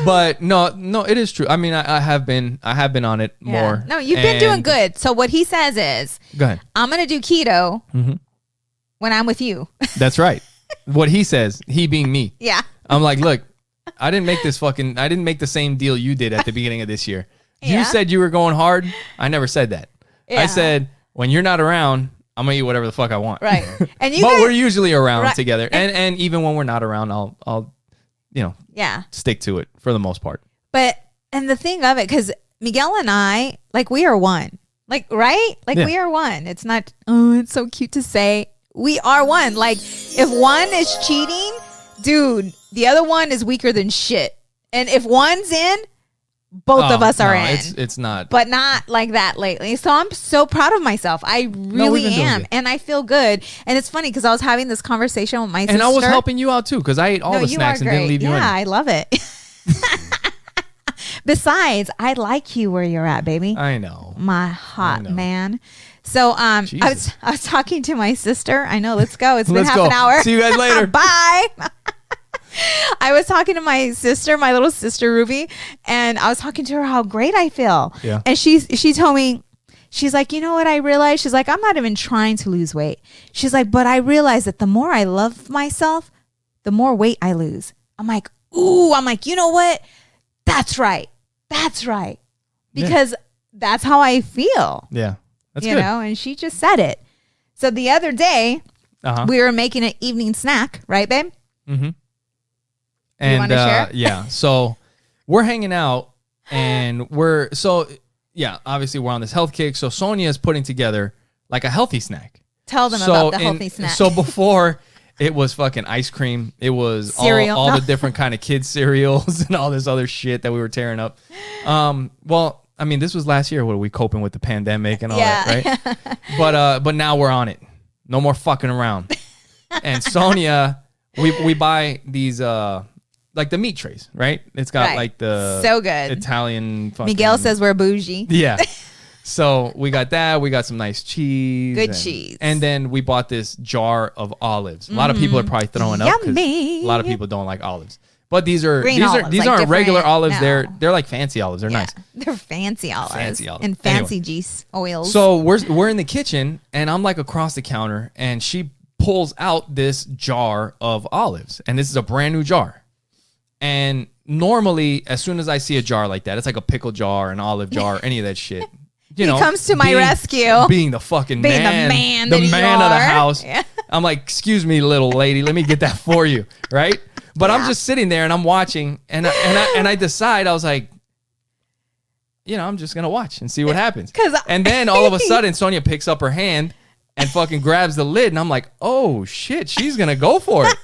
But no, it is true. I mean, I have been on it more. No, you've been doing good. So what he says is, go ahead. I'm going to do keto when I'm with you. That's right. What he says, he being me. Yeah. I'm like, look, I didn't make the same deal you did at the beginning of this year. You said you were going hard. I never said that. I said, when you're not around, I'm going to eat whatever the fuck I want. Right. And we're usually around together. And even when we're not around, I'll stick to it for the most part. And the thing of it, because Miguel and I, like, we are one. Like, right? Like, we are one. It's not, it's so cute to say. We are one. Like, if one is cheating, dude, the other one is weaker than shit. And if one's in, both of us are in. It's not. But not like that lately. So I'm so proud of myself. I really am. And I feel good. And it's funny because I was having this conversation with my sister. And I was helping you out too, because I ate all the snacks and didn't leave you in. Yeah, I love it. Besides, I like you where you're at, baby. I know. My hot man. So I was talking to my sister. I know, let's go. It's been half an hour. See you guys later. Bye. I was talking to my sister, my little sister Ruby, and I was talking to her how great I feel. Yeah. And she told me, she's like, you know what I realized? She's like, I'm not even trying to lose weight. She's like, but I realized that the more I love myself, the more weight I lose. I'm like, you know what? That's right. Because that's how I feel. Yeah. That's good. And she just said it. So the other day, we were making an evening snack, right, babe? Mm-hmm. And you want to share? Yeah. So we're hanging out and obviously we're on this health kick. So Sonja is putting together like a healthy snack. Tell them about the healthy snack. So before it was fucking ice cream. It was all the different kind of kids cereals and all this other shit that we were tearing up. Well, I mean, this was last year. What are we coping with the pandemic and all that, right? But now we're on it. No more fucking around. And Sonja, we buy these like the meat trays, right? It's got like the so good Italian fucking... Miguel says we're bougie. Yeah. So we got that. We got some nice cheese. Good cheese. And then we bought this jar of olives. A lot of people are probably throwing up because a lot of people don't like olives. But these olives, aren't regular olives. No. They're like fancy olives. They're nice. They're fancy olives. Fancy olives. And fancy juice oils. So we're in the kitchen and I'm like across the counter and she pulls out this jar of olives. And this is a brand new jar. And normally, as soon as I see a jar like that, it's like a pickle jar, an olive jar, any of that shit. You know, he comes to my rescue. Being the fucking man. The man of the house. Yeah. I'm like, excuse me, little lady, let me get that for you. Right? But I'm just sitting there and I'm watching and I decide, I was like, I'm just going to watch and see what happens. And then all of a sudden, Sonja picks up her hand and fucking grabs the lid. And I'm like, oh, shit, she's going to go for it.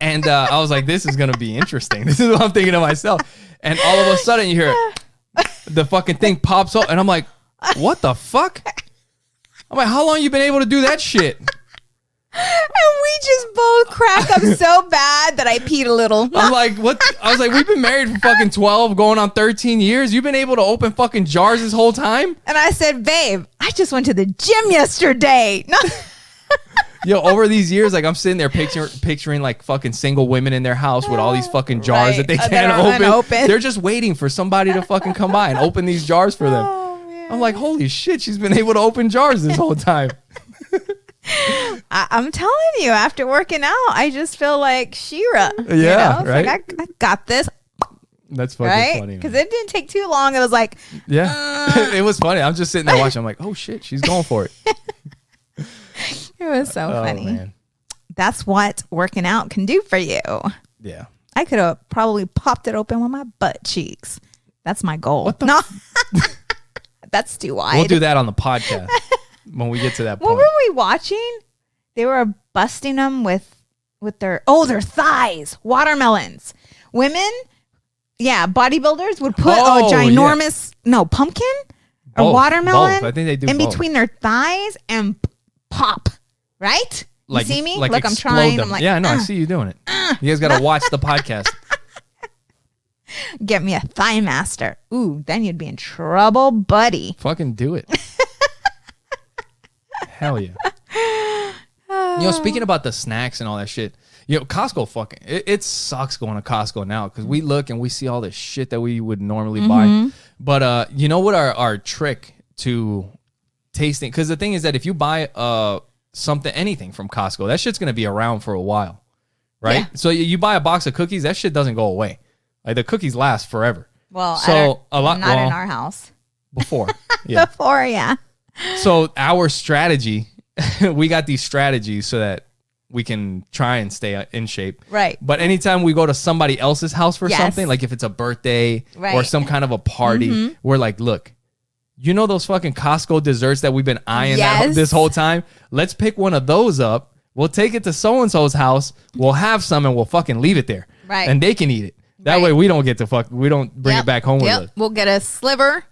And I was like, this is going to be interesting. This is what I'm thinking to myself. And all of a sudden you hear the fucking thing pops up. And I'm like, what the fuck? I'm like, how long you been able to do that shit? And we just both crack up so bad that I peed a little. I'm like, what? I was like, we've been married for fucking 12, going on 13 years. You've been able to open fucking jars this whole time? And I said, babe, I just went to the gym yesterday. Over these years, like I'm sitting there picturing like fucking single women in their house with all these fucking jars that they can't open. They're just waiting for somebody to fucking come by and open these jars for them. I'm like, holy shit, she's been able to open jars this whole time. I'm telling you, after working out, I just feel like She-Ra. Yeah, right. Like I got this. That's fucking funny. Because it didn't take too long. It was like, it was funny. I'm just sitting there watching. I'm like, oh shit, she's going for it. It was so funny. Man. That's what working out can do for you. Yeah. I could have probably popped it open with my butt cheeks. That's my goal. That's too wide. We'll do that on the podcast when we get to that point. What were we watching? They were busting them with their thighs, watermelons. Women, bodybuilders would put a ginormous pumpkin or watermelon I think they do in between their thighs and pop. Right? You see me? Look, I'm trying. Them. I'm like, I see you doing it. You guys got to watch the podcast. Get me a thigh master. Ooh, then you'd be in trouble, buddy. Fucking do it. Hell yeah. Speaking about the snacks and all that shit, Costco it sucks going to Costco now because we look and we see all this shit that we would normally buy. But you know what our trick to tasting, because the thing is that if you buy anything from Costco, that shit's gonna be around for a while, right? So you buy a box of cookies, that shit doesn't go away. Like the cookies last forever. Well, so not in our house. Before. So our strategy, we got these strategies so that we can try and stay in shape. Right. But anytime we go to somebody else's house for something, like if it's a birthday or some kind of a party, we're like, look, you know those fucking Costco desserts that we've been eyeing this whole time? Let's pick one of those up. We'll take it to so-and-so's house. We'll have some and we'll fucking leave it there. Right. And they can eat it. That way we don't get to we don't bring it back home with us. We'll get a sliver.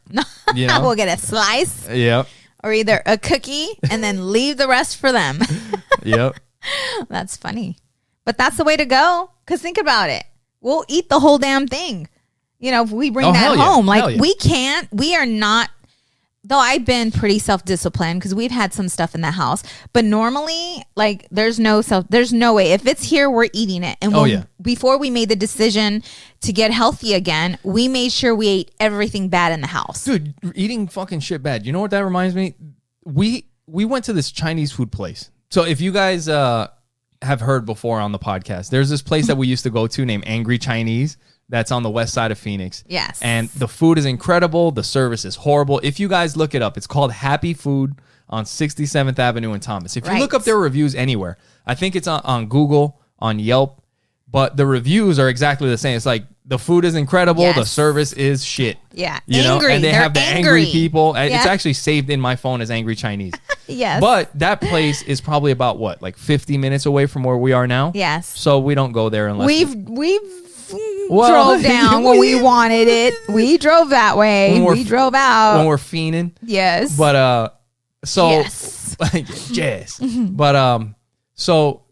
We'll get a slice. Yep. Or either a cookie and then leave the rest for them. Yep. That's funny. But that's the way to go. Because think about it. We'll eat the whole damn thing. If we bring that home. We are not. Though I've been pretty self-disciplined because we've had some stuff in the house, but normally, there's no way. If it's here, we're eating it. And before we made the decision to get healthy again, we made sure we ate everything bad in the house. Dude, eating fucking shit bad. You know what that reminds me? We went to this Chinese food place. So if you guys have heard before on the podcast, there's this place that we used to go to named Angry Chinese. That's on the west side of Phoenix. Yes. And the food is incredible. The service is horrible. If you guys look it up, it's called Happy Food on 67th Avenue in Thomas. If you look up their reviews anywhere, I think it's on Google, on Yelp, but the reviews are exactly the same. It's like the food is incredible. Yes. The service is shit. Yeah. Angry. And they have the angry people. Yeah. It's actually saved in my phone as Angry Chinese. Yes. But that place is probably about 50 minutes away from where we are now? Yes. So we don't go there unless we've drove down when we wanted it. We drove that way. We drove out when we're fiending. Yes. But yes. yes. But so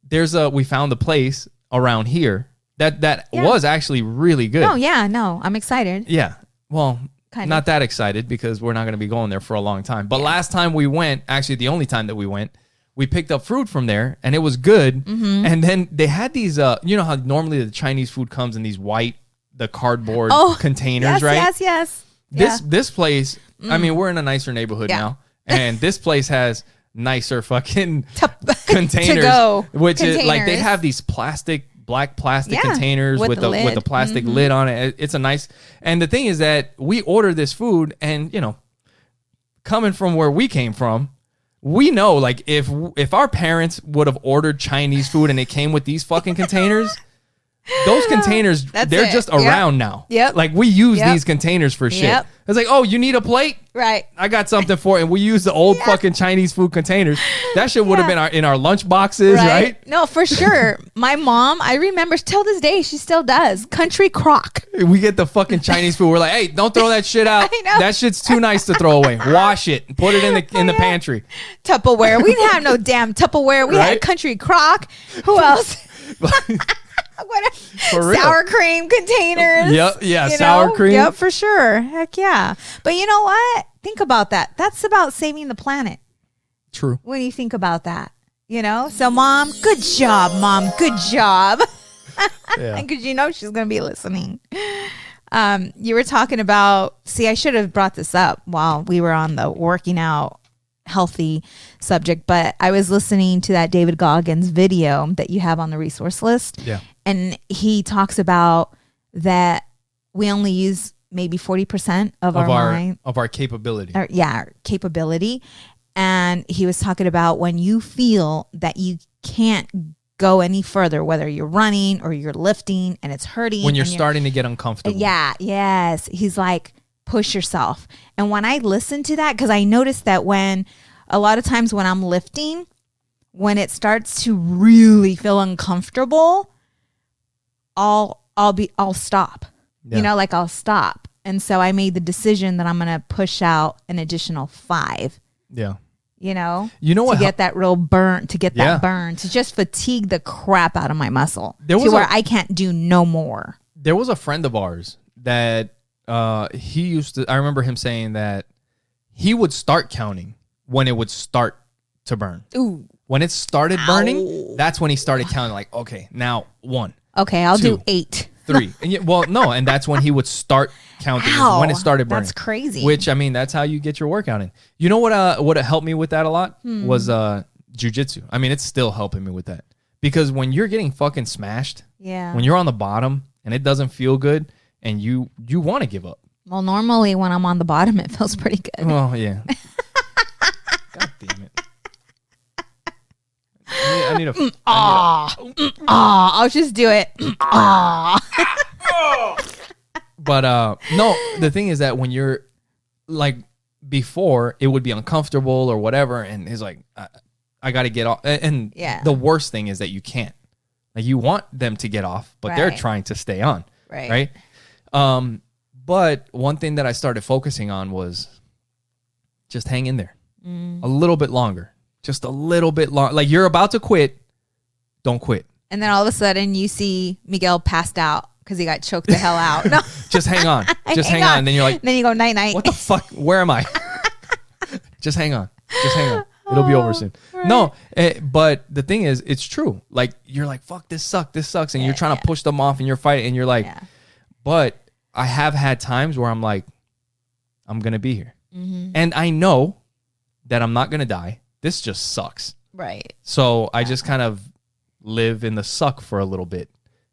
there's we found a place around here that was actually really good. Oh yeah, no, I'm excited. Yeah. Well, not that excited because we're not going to be going there for a long time. But last time we went, actually the only time that we went, we picked up fruit from there and it was good. And then they had these, you know how normally the Chinese food comes in these white, the cardboard containers, right? Yes. This place, I mean, we're in a nicer neighborhood now. And this place has nicer fucking containers, which is like they have these black plastic containers with the plastic lid on it. It's a nice, and the thing is that we ordered this food, and you know, coming from where we came from, we know like if our parents would have ordered Chinese food and it came with these fucking containers. Those containers, they're just around now. Like we use these containers for shit. It's like, oh, you need a plate? Right. I got something for it. And we use the old fucking Chinese food containers. That shit would have been in our lunch boxes, right? No, for sure. My mom, I remember till this day, she still does. Country crock. We get the fucking Chinese food. We're like, hey, don't throw that shit out. That shit's too nice to throw away. Wash it and put it in the pantry. Tupperware. We didn't have no damn Tupperware. We had country crock. Who else? Sour cream containers. Sour cream. Yep, for sure. Heck yeah. But you know what? Think about that. That's about saving the planet. True. When you think about that, you know? So mom, good job, mom. Good job. Because you know she's going to be listening. You were talking about, I should have brought this up while we were on the working out healthy subject, but I was listening to that David Goggins video that you have on the resource list. Yeah. And he talks about that we only use maybe 40% of our mind. Of our capability. Our capability. And he was talking about when you feel that you can't go any further, whether you're running or you're lifting and it's hurting. When you're starting to get uncomfortable. Yes. He's like, push yourself. And when I listen to that, because I noticed that when a lot of times when I'm lifting, when it starts to really feel uncomfortable, I'll stop. You know, like I'll stop. And so I made the decision that I'm going to push out an additional 5. Yeah. You know what? To get that real burn, to just fatigue the crap out of my muscle where I can't do no more. There was a friend of ours that he used to, I remember him saying that he would start counting when it would start to burn. Ooh. When it started burning, that's when he started counting like, okay, now 1. Okay, I'll do 8. 3. And that's when he would start counting when it started burning. That's crazy. Which, I mean, that's how you get your workout in. You know what helped me with that a lot was jujitsu. I mean, it's still helping me with that. Because when you're getting fucking smashed, when you're on the bottom and it doesn't feel good and you want to give up. Well, normally when I'm on the bottom, it feels pretty good. Well, yeah. God damn it. I need a... I'll just do it. But no, the thing is that when you're like before, it would be uncomfortable or whatever, and it's like I got to get off. And the worst thing is that you can't. Like you want them to get off, but they're trying to stay on. Right. But one thing that I started focusing on was just hang in there a little bit longer. Just a little bit long. Like you're about to quit. Don't quit. And then all of a sudden you see Miguel passed out because he got choked the hell out. No. Just hang on. Just hang on. And then you're like. Then you go night night. What the fuck? Where am I? Just hang on. Just hang on. It'll be over soon. Right. No, but the thing is, it's true. Like you're like, fuck, this sucks. And you're trying to push them off and you're fighting and you're like, but I have had times where I'm like, I'm going to be here. Mm-hmm. And I know that I'm not going to die. This just sucks. Right. So I just kind of live in the suck for a little bit.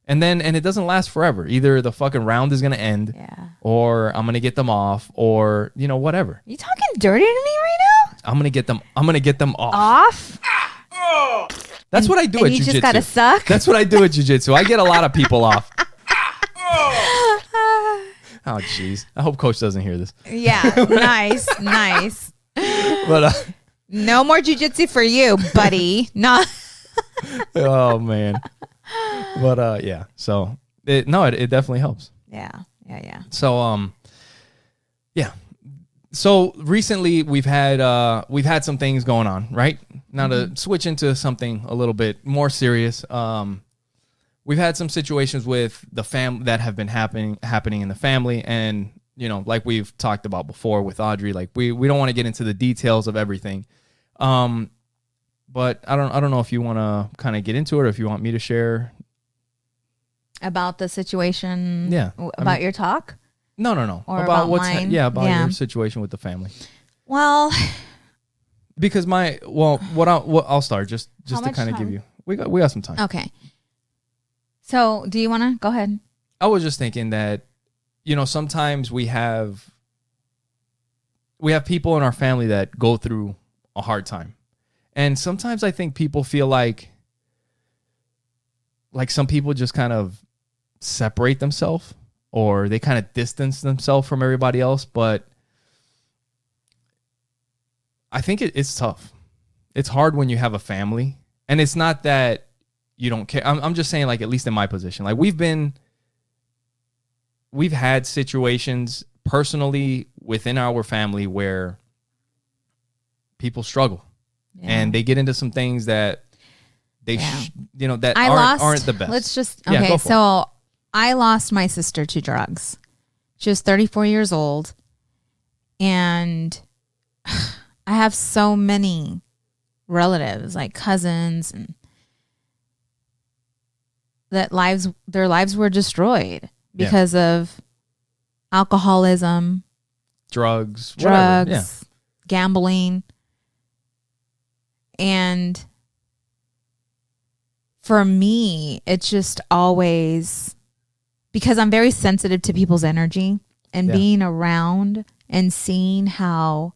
And it doesn't last forever. Either the fucking round is going to end or I'm going to get them off or, whatever. You talking dirty to me right now? I'm going to get them off. That's what I do at jiu-jitsu. You just got to suck? That's what I do at jiu-jitsu. I get a lot of people off. Oh, jeez. I hope Coach doesn't hear this. Yeah. Nice. But no more jiu-jitsu for you, buddy. No. Oh, man. But yeah. So it definitely helps. Yeah. So yeah. So recently we've had some things going on, right? Now to switch into something a little bit more serious. We've had some situations with the family that have been happening in the family, and like we've talked about before with Audrey, like we don't want to get into the details of everything. But I don't know if you want to kind of get into it or if you want me to share about the situation. Yeah. About your talk? No. Or about mine? Your situation with the family. Well, because I'll start just to kind of give you. We got some time. Okay. So, do you want to go ahead? I was just thinking that sometimes we have people in our family that go through a hard time. And sometimes I think people feel like some people just kind of separate themselves or they kind of distance themselves from everybody else. But I think it's tough. It's hard when you have a family. And it's not that you don't care. I'm just saying, like, at least in my position, like we've had situations personally within our family where people struggle and they get into some things that they, that aren't the best. Let's just, okay. So I lost my sister to drugs. She was 34 years old. And I have so many relatives, like cousins, and that their lives were destroyed because of alcoholism, drugs, gambling. And for me, it's just always, because I'm very sensitive to people's energy and being around and seeing how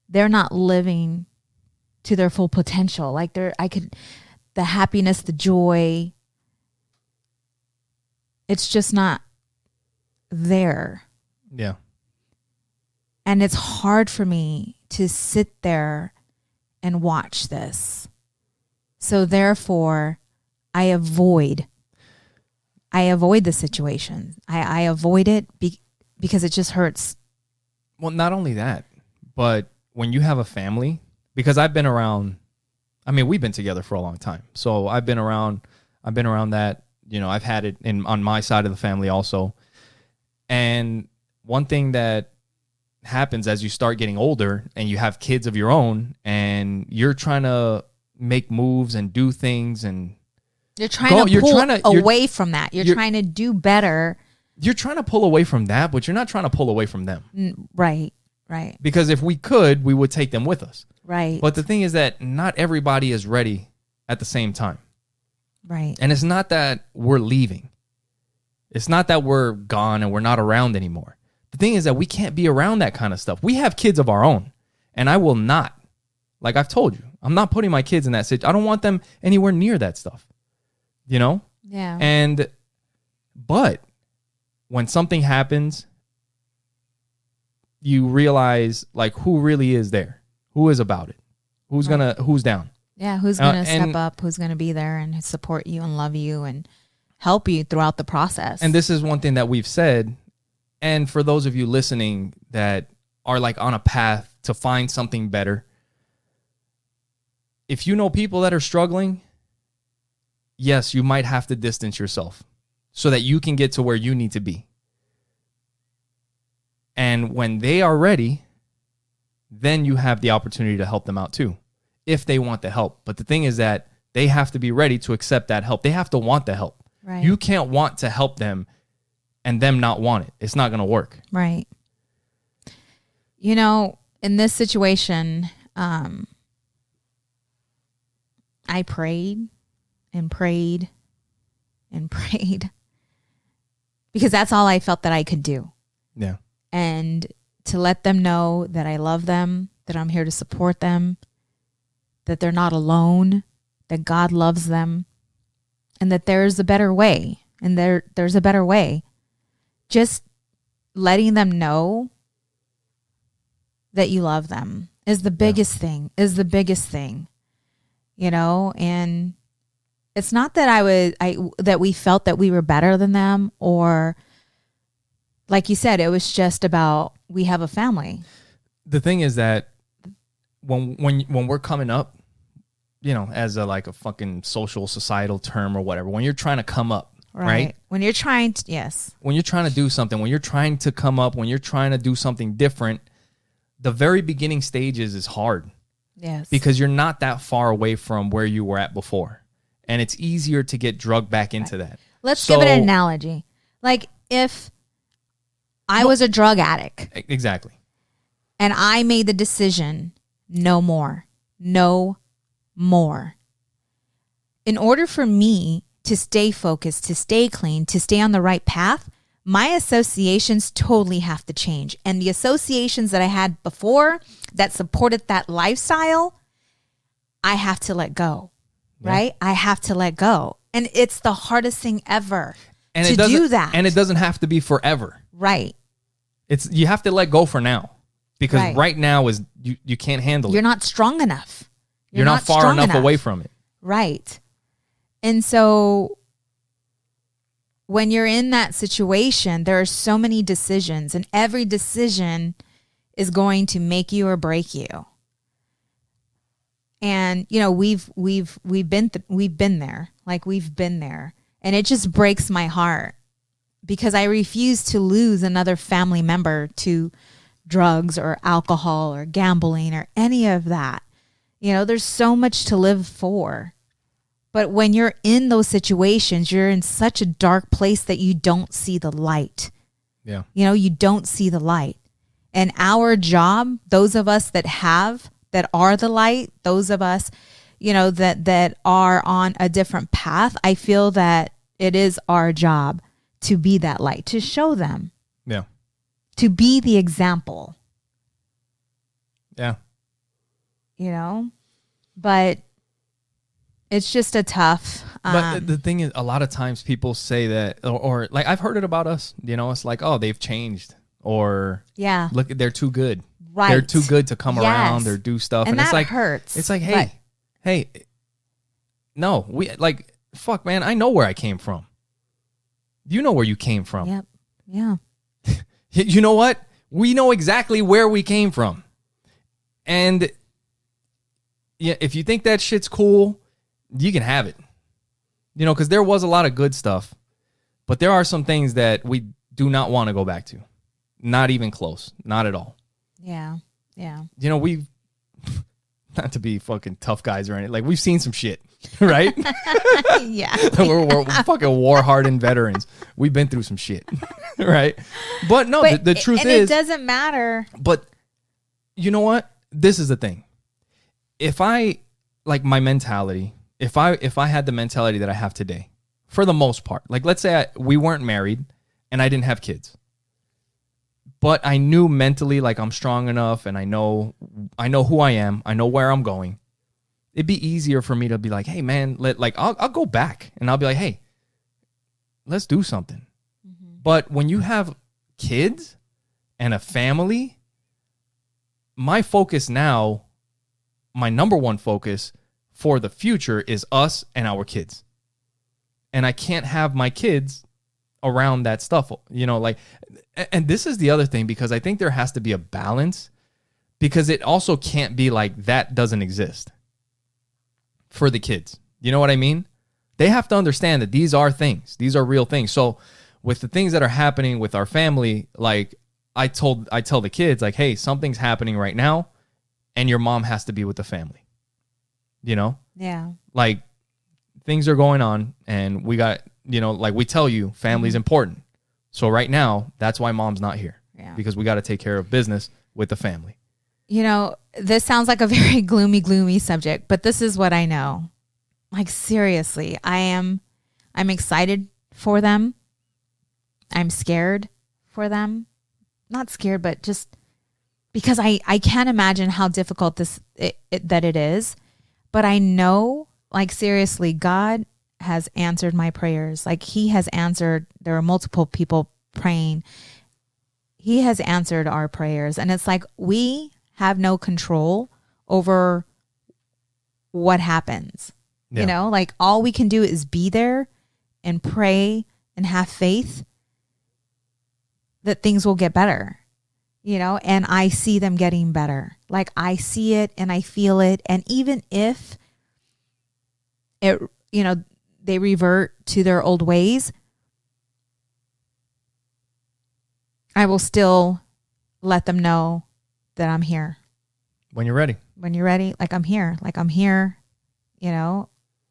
they're not living to their full potential. Like the happiness, the joy, it's just not there. Yeah. And it's hard for me to sit there and watch this. So therefore, I avoid the situation. I avoid it because it just hurts. Well, not only that, but when you have a family, because I've been around, we've been together for a long time. So I've been around that, I've had it on my side of the family also. And one thing that happens as you start getting older and you have kids of your own and you're trying to make moves and do things and you're trying to pull away from that. You're trying to do better. You're trying to pull away from that, but you're not trying to pull away from them. Right. Because if we could, we would take them with us. Right. But the thing is that not everybody is ready at the same time. Right. And it's not that we're leaving. It's not that we're gone and we're not around anymore. The thing is that we can't be around that kind of stuff. We have kids of our own, and I will not. Like I've told you, I'm not putting my kids in that situation. I don't want them anywhere near that stuff. Yeah. But when something happens, you realize like who really is there, who is about it, who's down. Yeah, who's gonna step up, who's gonna be there and support you and love you and help you throughout the process. And this is one thing that we've said. And for those of you listening that are like on a path to find something better, if you know people that are struggling, yes, you might have to distance yourself so that you can get to where you need to be. And when they are ready, then you have the opportunity to help them out too, if they want the help. But the thing is that they have to be ready to accept that help. They have to want the help. Right. You can't want to help them and them not want it. It's not going to work. Right. In this situation, I prayed and prayed and prayed because that's all I felt that I could do. Yeah. And to let them know that I love them, that I'm here to support them, that they're not alone, that God loves them, and that there's a better way. And there's a better way. Just letting them know that you love them is the biggest thing, and it's not that that we felt that we were better than them, or like you said, it was just about, we have a family. The thing is that when we're coming up, as a fucking social societal term or whatever, when you're trying to come up, right? When you're trying to, yes. When you're trying to do something, when you're trying to come up, when you're trying to do something different, the very beginning stages is hard. Yes. Because you're not that far away from where you were at before. And it's easier to get drugged back into that. Let's give it an analogy. Like if I was a drug addict. Exactly. And I made the decision, no more. No more. In order for me to stay focused, to stay clean, to stay on the right path, my associations totally have to change. And the associations that I had before that supported that lifestyle, I have to let go, right? I have to let go. And it's the hardest thing ever to do that. And it doesn't have to be forever. Right. You have to let go for now. Because right now is you can't handle it. You're not strong enough. You're not far enough away from it. Right. And so when you're in that situation, there are so many decisions, and every decision is going to make you or break you. And you know, we've been there. Like we've been there. And it just breaks my heart because I refuse to lose another family member to drugs or alcohol or gambling or any of that. You know, there's so much to live for. But when you're in those situations, you're in such a dark place that you don't see the light. Yeah. You know, you don't see the light. And our job, those of us that are the light, those of us, you know, that are on a different path, I feel that it is our job to be that light, to show them. Yeah. To be the example. Yeah. You know? But it's just a tough. But the thing is, a lot of times people say that, or like I've heard it about us, you know, it's like, oh, they've changed. Or look, they're too good. Right. They're too good to come around or do stuff. And it's that like, hurts. It's like, hey, no, fuck, man, I know where I came from. You know where you came from. Yep. Yeah. You know what? We know exactly where we came from. And yeah, if you think that shit's cool, you can have it. You know, because there was a lot of good stuff, but there are some things that we do not want to go back to. Not even close. Not at all. Yeah. Yeah. You know, we've, not to be fucking tough guys or anything, like we've seen some shit, right? Yeah. we're fucking war-hardened veterans. We've been through some shit, right? But no, the truth is, it doesn't matter. But you know what? This is the thing. If I, like my mentality, if I had the mentality that I have today, for the most part, like let's say we weren't married and I didn't have kids, but I knew mentally like I'm strong enough and I know who I am, I know where I'm going. It'd be easier for me to be like, hey man, I'll go back and I'll be like, hey, let's do something. Mm-hmm. But when you have kids and a family, my focus now, my number one focus for the future is us and our kids. And I can't have my kids around that stuff, you know, like, and this is the other thing, because I think there has to be a balance, because it also can't be like that doesn't exist for the kids. You know what I mean? They have to understand that these are things, these are real things. So with the things that are happening with our family, like I tell the kids like, hey, something's happening right now and your mom has to be with the family, you know? Yeah. Like things are going on and we got, you know, like we tell you family's important. So right now, that's why mom's not here, because we got to take care of business with the family. You know, this sounds like a very gloomy subject, but this is what I know. Like seriously, I'm excited for them. I'm scared for them. Not scared, but just because I can't imagine how difficult that it is. But I know, like seriously, God has answered my prayers. Like he has answered. There are multiple people praying. He has answered our prayers. And it's like we have no control over what happens. Yeah. You know, like all we can do is be there and pray and have faith that things will get better, you know, and I see them getting better. Like I see it and I feel it. And even if it, you know, they revert to their old ways, I will still let them know that I'm here. When you're ready. When you're ready, like I'm here, you know,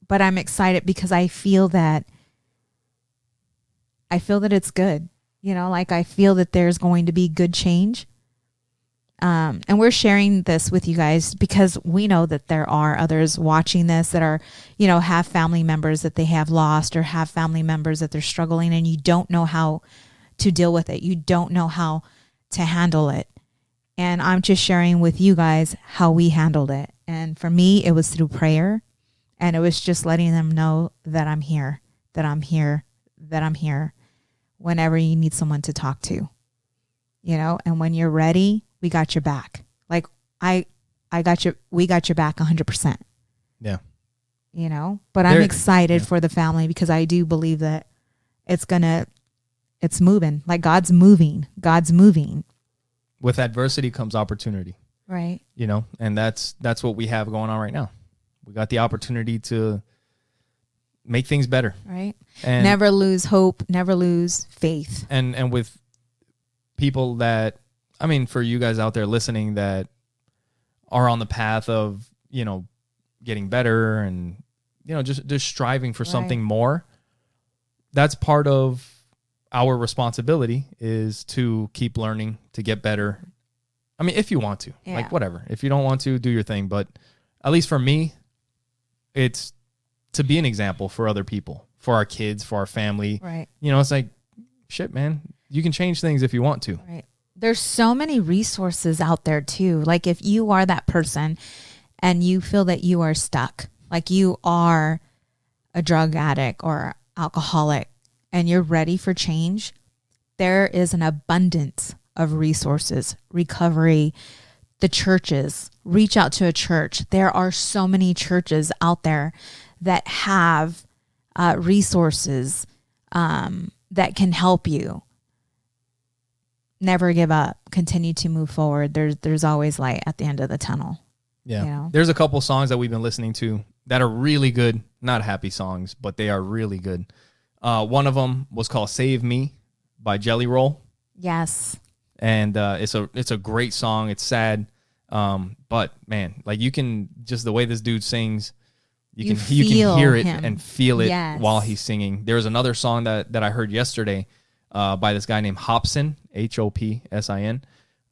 but I'm excited because I feel that it's good, you know, like I feel that there's going to be good change. And we're sharing this with you guys because we know that there are others watching this that are, you know, have family members that they have lost or have family members that they're struggling and you don't know how to deal with it. You don't know how to handle it. And I'm just sharing with you guys how we handled it. And for me, it was through prayer. And it was just letting them know that I'm here, that I'm here, that I'm here whenever you need someone to talk to, you know, and when you're ready, we got your back. Like I got your, we got your back 100%. Yeah. You know, but I'm excited for the family because I do believe that it's moving. Like God's moving. With adversity comes opportunity. Right. You know, and that's what we have going on right now. We got the opportunity to make things better. Right. And never lose hope, never lose faith. And with people that, I mean, for you guys out there listening that are on the path of, you know, getting better and, you know, just striving for something more, that's part of our responsibility is to keep learning, to get better. I mean, if you want to, like whatever. If you don't want to, do your thing. But at least for me, it's to be an example for other people, for our kids, for our family. Right. You know, it's like, shit, man, you can change things if you want to. Right. There's so many resources out there too. Like if you are that person and you feel that you are stuck, like you are a drug addict or alcoholic and you're ready for change, there is an abundance of resources, recovery, the churches, reach out to a church. There are so many churches out there that have resources that can help you. Never give up. Continue to move forward. There's always light at the end of the tunnel. Yeah. You know? There's a couple songs that we've been listening to that are really good. Not happy songs, but they are really good. One of them was called Save Me by Jelly Roll. Yes. And it's a great song. It's sad. But man, like you can just the way this dude sings, you can hear it and feel it while he's singing. There was another song that I heard yesterday by this guy named Hopsin, Hopsin,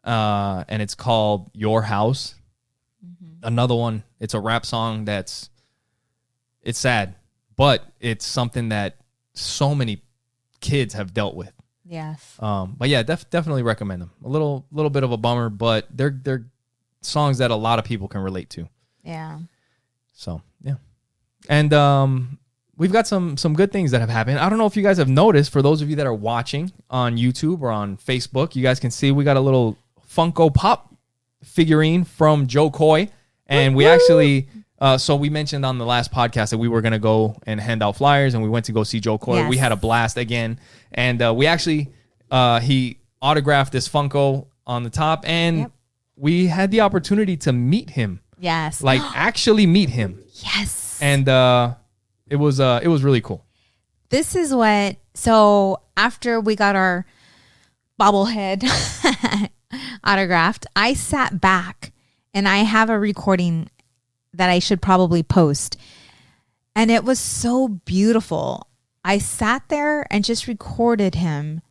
and it's called Your House. Mm-hmm. Another one, it's a rap song it's sad, but it's something that so many kids have dealt with. Yes. But yeah, definitely recommend them. A little bit of a bummer, but they're songs that a lot of people can relate to. Yeah. So yeah, and we've got some good things that have happened. I don't know if you guys have noticed, for those of you that are watching on YouTube or on Facebook, you guys can see we got a little Funko Pop figurine from Jo Koy. And we actually, so we mentioned on the last podcast that we were going to go and hand out flyers, and we went to go see Jo Koy. Yes. We had a blast again. And we actually, he autographed this Funko on the top, and we had the opportunity to meet him. Yes. Like actually meet him. Yes. And it was really cool. This is what, so after we got our bobblehead autographed, I sat back and I have a recording that I should probably post. And it was so beautiful. I sat there and just recorded him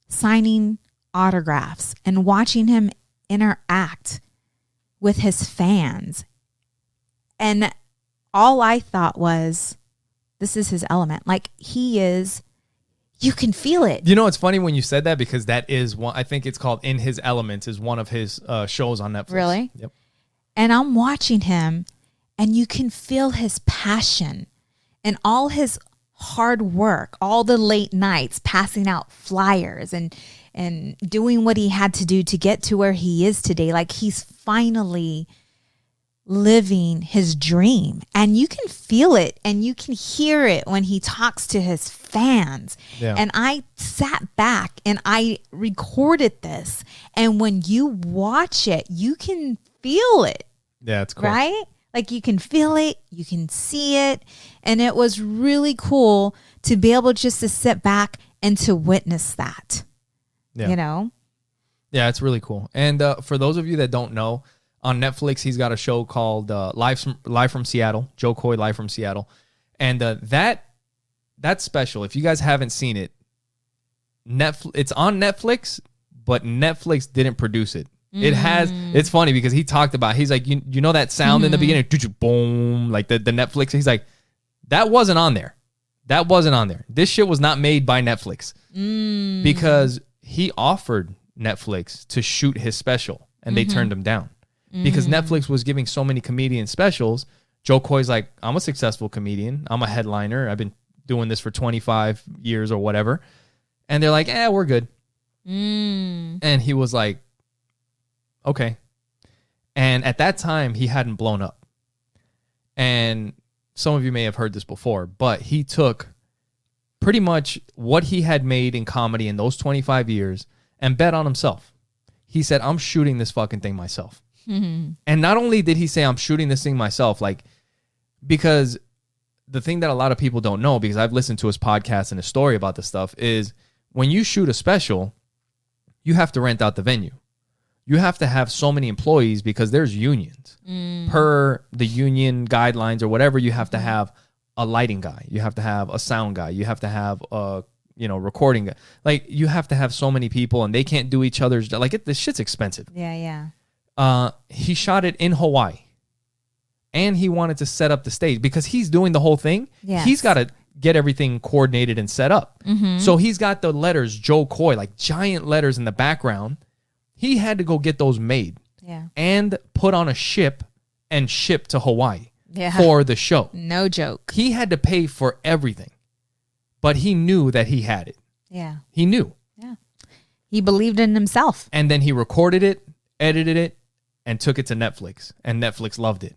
signing autographs and watching him interact with his fans. And all I thought was, this is his element. Like he is, you can feel it. You know, it's funny when you said that because that is one, I think it's called In His Elements, is one of his shows on Netflix. Really? Yep. And I'm watching him and you can feel his passion and all his hard work, all the late nights passing out flyers and doing what he had to do to get to where he is today. Like he's finally living his dream, and you can feel it and you can hear it when he talks to his fans. Yeah. And I sat back and I recorded this, and when you watch it, you can feel it. Yeah, it's cool. Right? Like you can feel it, you can see it, and it was really cool to be able just to sit back and to witness that. Yeah. You know? Yeah, it's really cool. And for those of you that don't know, on Netflix, he's got a show called Live from Seattle, Jo Koy Live from Seattle. And that special, if you guys haven't seen it, it's on Netflix, but Netflix didn't produce it. It's funny because he talked about, he's like, you know that sound in the beginning, boom, like the Netflix, he's like, that wasn't on there. That wasn't on there. This shit was not made by Netflix because he offered Netflix to shoot his special and they turned him down because Netflix was giving so many comedian specials. Jo Koy's like, I'm a successful comedian. I'm a headliner. I've been doing this for 25 years or whatever. And they're like, we're good. And he was like, okay. And at that time, he hadn't blown up. And some of you may have heard this before, but he took pretty much what he had made in comedy in those 25 years and bet on himself. He said, I'm shooting this fucking thing myself. And not only did he say, I'm shooting this thing myself, like, because the thing that a lot of people don't know, because I've listened to his podcast and his story about this stuff, is when you shoot a special, you have to rent out the venue. You have to have so many employees because there's unions. Per the union guidelines or whatever, you have to have a lighting guy. You have to have a sound guy. You have to have a recording guy. Like, you have to have so many people and they can't do each other's, like, this shit's expensive. Yeah. He shot it in Hawaii. And he wanted to set up the stage because he's doing the whole thing. Yes. He's got to get everything coordinated and set up. So he's got the letters Jo Koy, like giant letters in the background. He had to go get those made and put on a ship and ship to Hawaii for the show. No joke. He had to pay for everything, but he knew that he had it. Yeah. He knew. Yeah. He believed in himself. And then he recorded it, edited it, and took it to Netflix. And Netflix loved it.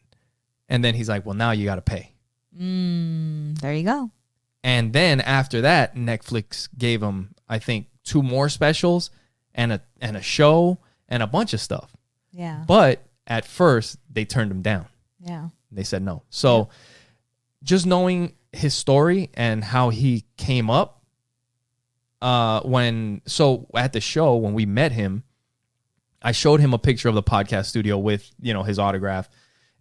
And then he's like, well, now you got to pay. There you go. And then after that, Netflix gave him, I think, 2 more specials and a show and a bunch of stuff. Yeah. But at first, they turned him down. Yeah. They said no. So just knowing his story and how he came up, at the show, when we met him, I showed him a picture of the podcast studio with, his autograph.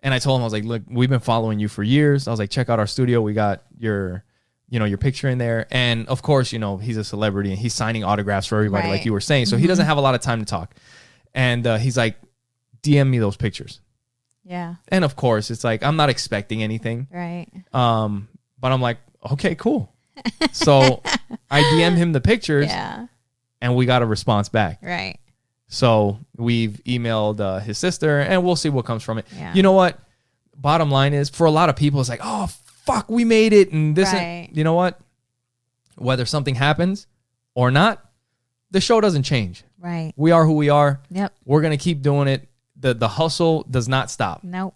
And I told him, I was like, look, we've been following you for years. I was like, check out our studio. We got your picture in there. And of course, he's a celebrity and he's signing autographs for everybody, like you were saying. So he doesn't have a lot of time to talk. And he's like, DM me those pictures. Yeah. And of course, it's like, I'm not expecting anything. Right. But I'm like, okay, cool. So I DM him the pictures and we got a response back. Right. So we've emailed his sister and we'll see what comes from it. Yeah. You know what? Bottom line is, for a lot of people, it's like, oh, fuck, we made it. And this, and, you know what? Whether something happens or not, the show doesn't change. Right. We are who we are. Yep. We're going to keep doing it. The hustle does not stop. Nope.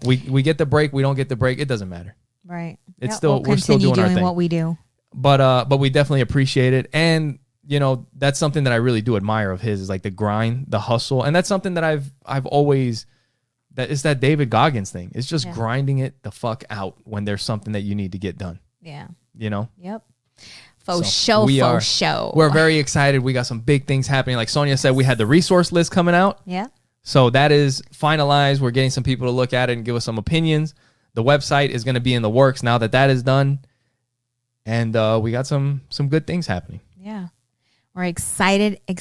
We get the break. We don't get the break. It doesn't matter. Right. It's we're still doing our thing. What we do. But we definitely appreciate it. And that's something that I really do admire of his, is like the grind, the hustle. And that's something that I've always, that is that David Goggins thing. It's just grinding it the fuck out when there's something that you need to get done. Yeah. Yep. Faux show. We're very excited. We got some big things happening. Like Sonja said, we had the resource list coming out. Yeah. So that is finalized. We're getting some people to look at it and give us some opinions. The website is going to be in the works now that is done. And we got some good things happening. Yeah. We're excited. You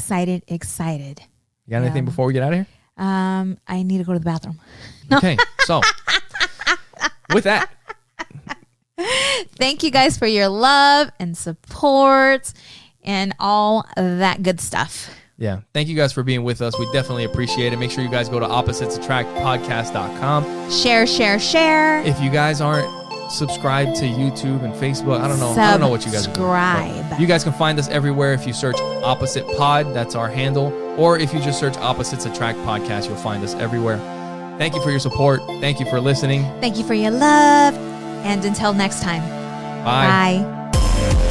got anything before we get out of here? I need to go to the bathroom. Okay. So with that, thank you guys for your love and support and all that good stuff. Yeah. Thank you guys for being with us. We definitely appreciate it. Make sure you guys go to oppositesattractpodcast.com. Share. If you guys aren't subscribed to YouTube and Facebook, I don't know what you guys are doing. You guys can find us everywhere if you search Opposite Pod. That's our handle. Or if you just search Opposites Attract Podcast, you'll find us everywhere. Thank you for your support. Thank you for listening. Thank you for your love. And until next time. Bye. Bye.